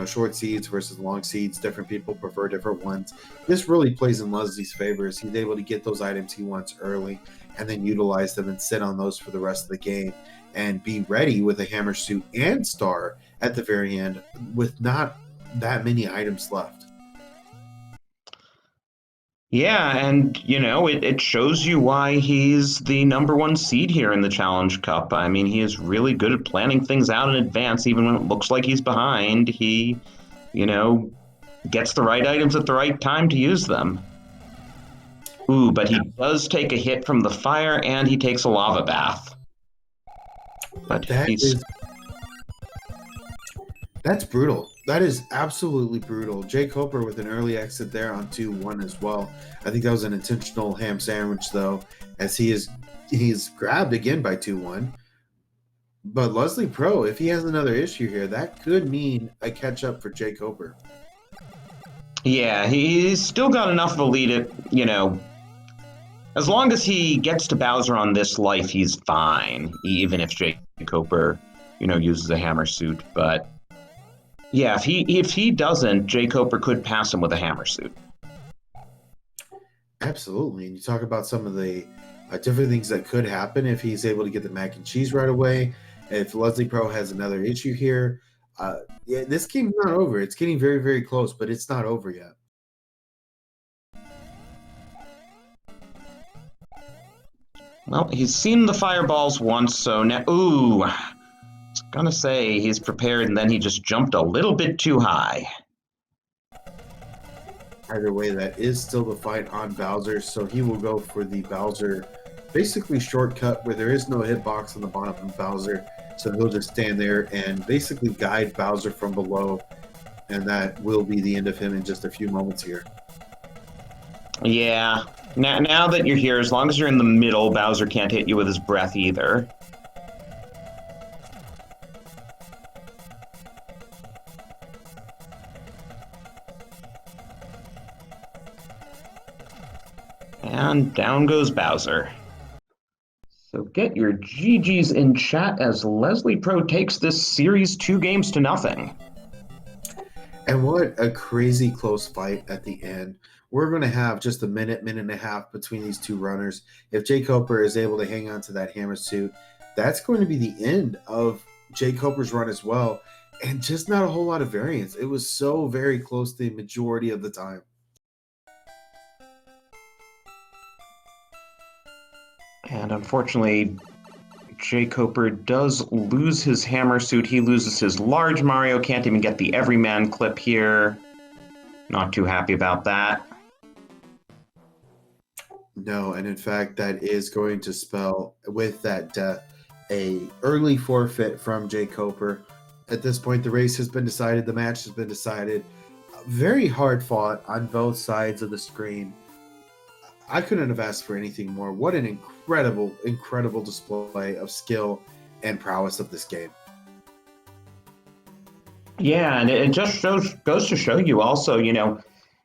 short seeds versus long seeds. Different people prefer different ones. This really plays in Leslie's favor as he's able to get those items he wants early and then utilize them and sit on those for the rest of the game and be ready with a hammer suit and star at the very end with not that many items left. Yeah, and it shows you why he's the number one seed here in the Challenge Cup. I mean, he is really good at planning things out in advance, even when it looks like he's behind. He, gets the right items at the right time to use them. Ooh, but he does take a hit from the fire, and he takes a lava bath. But that's brutal. That is absolutely brutal. jkoper with an early exit there on 2-1 as well. I think that was an intentional ham sandwich though, as he's grabbed again by 2-1. But Leslie Pro, if he has another issue here, that could mean a catch up for jkoper. Yeah, he's still got enough of a lead as long as he gets to Bowser on this life, he's fine, even if jkoper, uses a hammer suit. But yeah, if he doesn't, jkoper could pass him with a hammer suit. Absolutely. And you talk about some of the different things that could happen if he's able to get the mac and cheese right away. If Leslie Pro has another issue here, this game's not over. It's getting very, very close, but it's not over yet. Well, he's seen the fireballs once, so now, ooh, I was gonna say he's prepared, and then he just jumped a little bit too high. Either way, that is still the fight on Bowser, so he will go for the Bowser basically shortcut where there is no hitbox on the bottom of Bowser, so he'll just stand there and basically guide Bowser from below, and that will be the end of him in just a few moments here. Yeah. Now that you're here, as long as you're in the middle, Bowser can't hit you with his breath either. And down goes Bowser. So get your GGs in chat as Leslie Pro takes this series 2-0. And what a crazy close fight at the end. We're going to have just a minute and a half between these two runners. If jkoper is able to hang on to that hammer suit, that's going to be the end of jkoper's run as well. And just not a whole lot of variance. It was so very close the majority of the time. And unfortunately, jkoper does lose his hammer suit. He loses his large Mario. Can't even get the everyman clip here. Not too happy about that. No, and in fact, that is going to spell with that death a early forfeit from jkoper. At this point, the race has been decided. The match has been decided. Very hard fought on both sides of the screen. I couldn't have asked for anything more. What an incredible, incredible display of skill and prowess of this game. Yeah, and it just goes to show you also,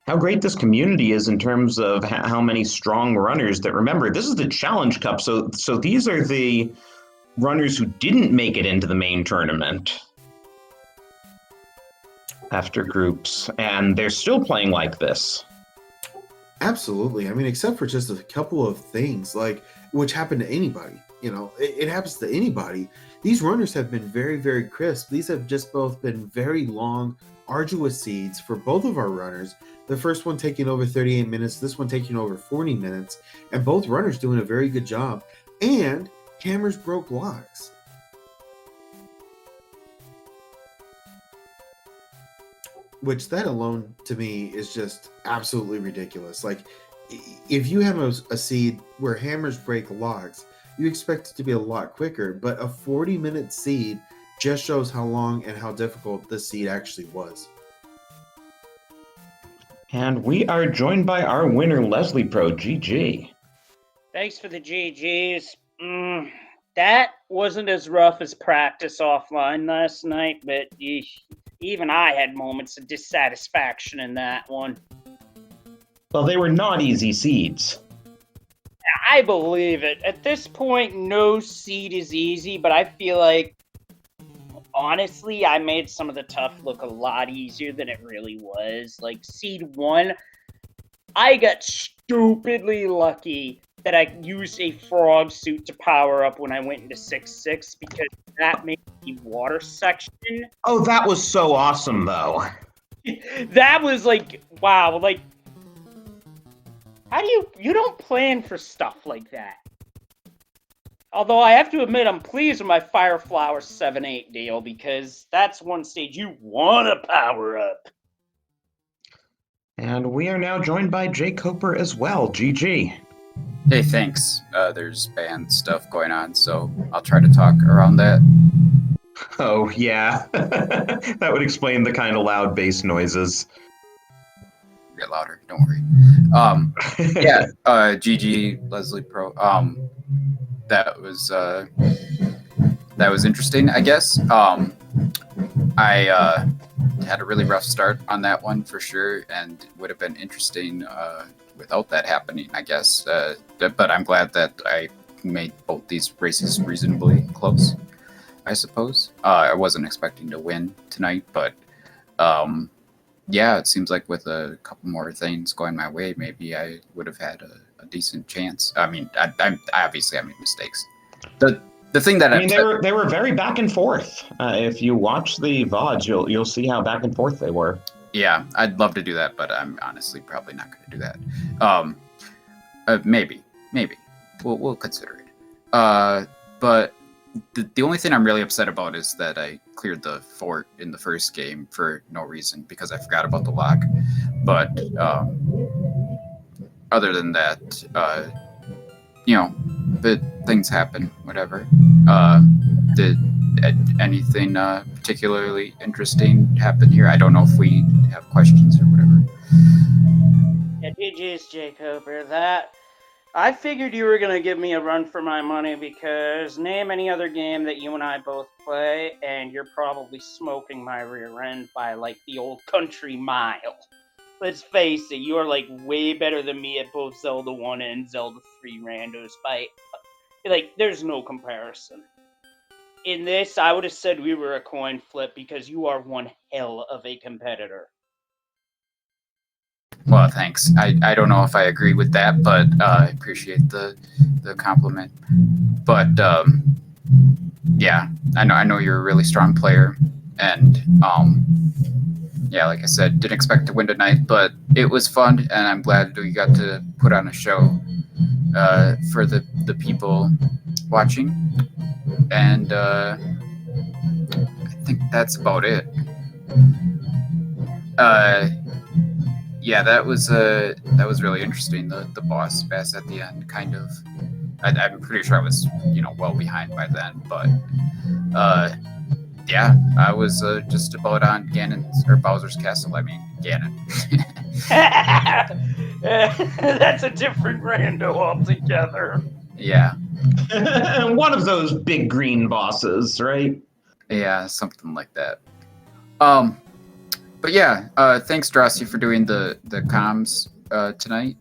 how great this community is in terms of how many strong runners that, remember, this is the Challenge Cup, so these are the runners who didn't make it into the main tournament after groups, and they're still playing like this. Absolutely. I mean, except for just a couple of things, which happen to anybody. It happens to anybody. These runners have been very, very crisp. These have just both been very long, arduous seeds for both of our runners. The first one taking over 38 minutes, this one taking over 40 minutes, and both runners doing a very good job. And hammers broke locks. Which that alone to me is just absolutely ridiculous. If you have a seed where hammers break locks, you expect it to be a lot quicker, but a 40-minute seed just shows how long and how difficult this seed actually was. And we are joined by our winner, Leslie Pro. GG. Thanks for the GGs. That wasn't as rough as practice offline last night, but Even I had moments of dissatisfaction in that one. Well, they were not easy seeds. I believe it. At this point, no seed is easy, but I feel like, honestly, I made some of the tough look a lot easier than it really was. Like, seed 1, I got stupidly lucky that I used a frog suit to power up when I went into 6-6 because that made the water section. Oh, that was so awesome, though. That was like, wow, like, how do you don't plan for stuff like that? Although I have to admit, I'm pleased with my Fire Flower 7-8 deal because that's one stage you want to power up. And we are now joined by jkoper as well. GG. Hey, thanks. There's band stuff going on, so I'll try to talk around that. Oh, yeah. That would explain the kind of loud bass noises. Get louder, don't worry. Yeah, GG, Leslie Pro. That was interesting, I guess. I had a really rough start on that one for sure, and it would have been interesting without that happening, I guess. But I'm glad that I made both these races reasonably close, I suppose. I wasn't expecting to win tonight, but yeah, it seems like with a couple more things going my way, maybe I would have had a decent chance. I mean, I obviously I made mistakes. The thing that I mean, they were very back and forth. If you watch the VODs, you'll see how back and forth they were. Yeah, I'd love to do that, but I'm honestly probably not going to do that. Maybe we'll consider it. But the only thing I'm really upset about is that I cleared the fort in the first game for no reason because I forgot about the lock. But other than that, the things happen. Whatever. Did anything particularly interesting happen here? I don't know if we have questions or whatever. Yeah, GG's, jkoper. That I figured you were gonna give me a run for my money because name any other game that you and I both play, and you're probably smoking my rear end by like the old country mile. Let's face it, you are like way better than me at both Zelda 1 and Zelda 3 randos by like there's no comparison. In this, I would have said we were a coin flip because you are one hell of a competitor. Well, thanks. I don't know if I agree with that, but I appreciate the compliment. But yeah, I know you're a really strong player, and yeah, like I said, didn't expect to win tonight, but it was fun, and I'm glad we got to put on a show for the people watching, and I think that's about it. Yeah, that was really interesting. The boss bass at the end, kind of. I'm pretty sure I was well behind by then, but yeah, I was just about on Ganon's or Bowser's castle. I mean Ganon. That's a different rando altogether. Yeah. One of those big green bosses, right? Yeah, something like that. But yeah, thanks, Drossi, for doing the comms tonight.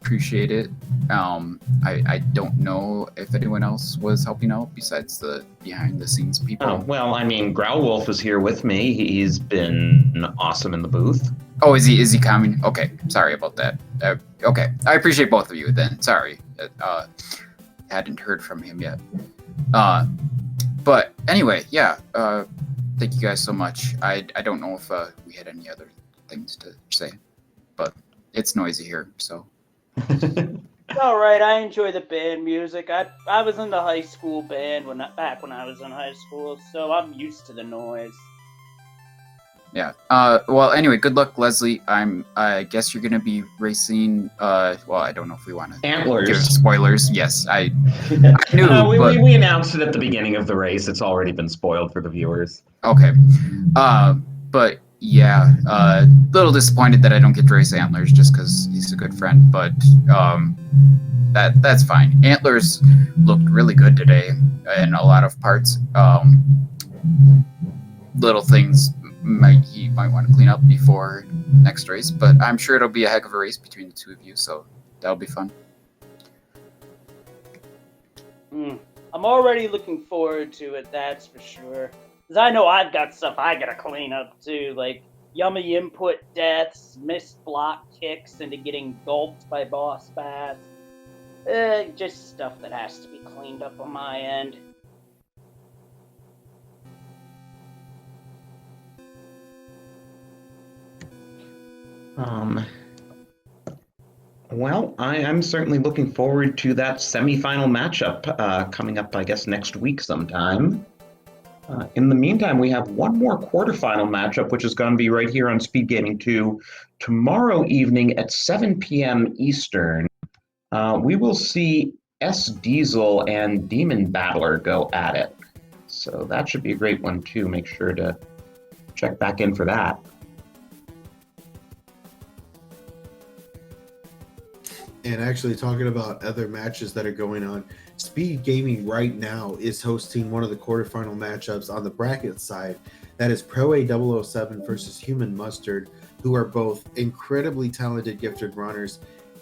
Appreciate it. I don't know if anyone else was helping out besides the behind-the-scenes people. Oh, well, I mean, Growlwolf is here with me. He's been awesome in the booth. Oh, is he coming? Okay, sorry about that. Okay, I appreciate both of you then. Sorry. Hadn't heard from him yet. But anyway, yeah, thank you guys so much. I don't know if we had any other things to say, but it's noisy here, so. All right, I enjoy the band music. I was in the high school band back when I was in high school, so I'm used to the noise. Yeah. Well, anyway, good luck, Leslie. I guess you're gonna be racing. Well, I don't know if we want to Antlers. give spoilers. Yes, I knew. We announced it at the beginning of the race. It's already been spoiled for the viewers. Okay. But yeah, little disappointed that I don't get to race Antlers just because he's a good friend. But that's fine. Antlers looked really good today in a lot of parts. little things he might want to clean up before next race. But I'm sure it'll be a heck of a race between the two of you, so that'll be fun. I'm already looking forward to it, that's for sure. Because I know I've got stuff I gotta clean up too, like yummy input deaths, missed block kicks into getting gulped by boss bats. Just stuff that has to be cleaned up on my end. Well, I'm certainly looking forward to that semifinal matchup coming up, I guess, next week sometime. In the meantime, we have one more quarterfinal matchup, which is going to be right here on SpeedGaming 2 tomorrow evening at 7 p.m. Eastern. We will see S Diesel and Demon Battler go at it. So that should be a great one, too. Make sure to check back in for that. And actually, talking about other matches that are going on, Speed Gaming right now is hosting one of the quarterfinal matchups on the bracket side. That is Pro A007 versus Human Mustard, who are both incredibly talented gifted runners.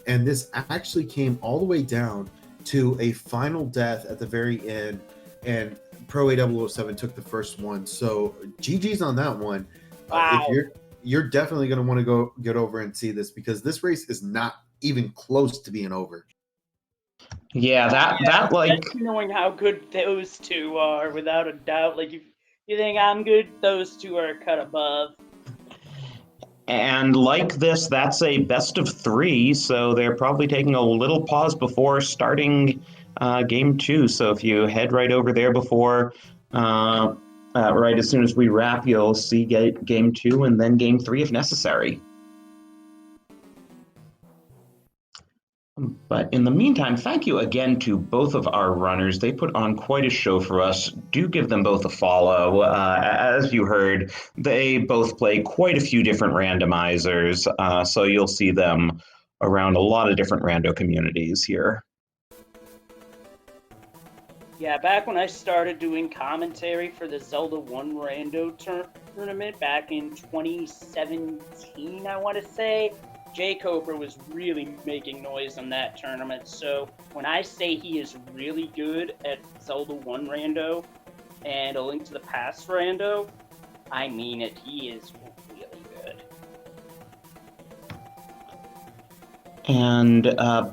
And this actually came all the way down to a final death at the very end, and Pro A007 took the first one. So GG's on that one. Wow. If you're definitely going to want to go get over and see this, because this race is not even close to being over. Yeah, that like knowing how good those two are, without a doubt. Like, if you think I'm good, those two are a cut above. And like this, that's a best of 3, so they're probably taking a little pause before starting game 2. So if you head right over there before, right as soon as we wrap, you'll see game 2 and then game 3 if necessary. But in the meantime, thank you again to both of our runners. They put on quite a show for us. Do give them both a follow. As you heard, they both play quite a few different randomizers, so you'll see them around a lot of different rando communities here. Yeah, back when I started doing commentary for the Zelda 1 Rando tournament back in 2017, I want to say, jkoper was really making noise in that tournament. So when I say he is really good at Zelda 1 Rando and A Link to the Past Rando, I mean it. He is really good. And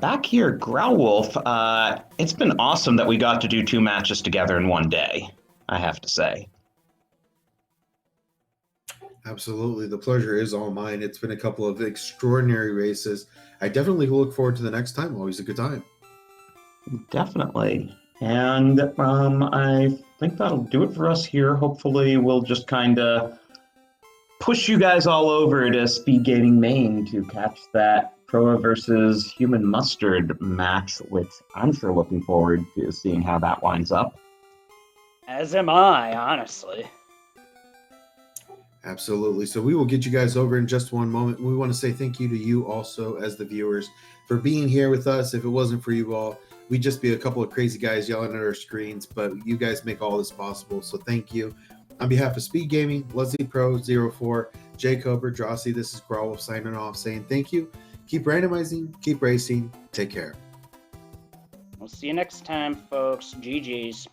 back here, Growlwolf, it's been awesome that we got to do 2 matches together in one day, I have to say. Absolutely. The pleasure is all mine. It's been a couple of extraordinary races. I definitely look forward to the next time. Always a good time. Definitely. And I think that'll do it for us here. Hopefully, we'll just kind of push you guys all over to SpeedGaming Main to catch that Proa versus Human Mustard match, which I'm sure looking forward to seeing how that winds up. As am I, honestly. Absolutely. So we will get you guys over in just one moment. We want to say thank you to you also as the viewers for being here with us. If it wasn't for you all, we'd just be a couple of crazy guys yelling at our screens, but you guys make all this possible. So thank you. On behalf of Speed Gaming, Leslie Pro 04, jkoper, Drossi, this is Growlwolf signing off saying thank you. Keep randomizing, keep racing. Take care. We'll see you next time, folks. GG's.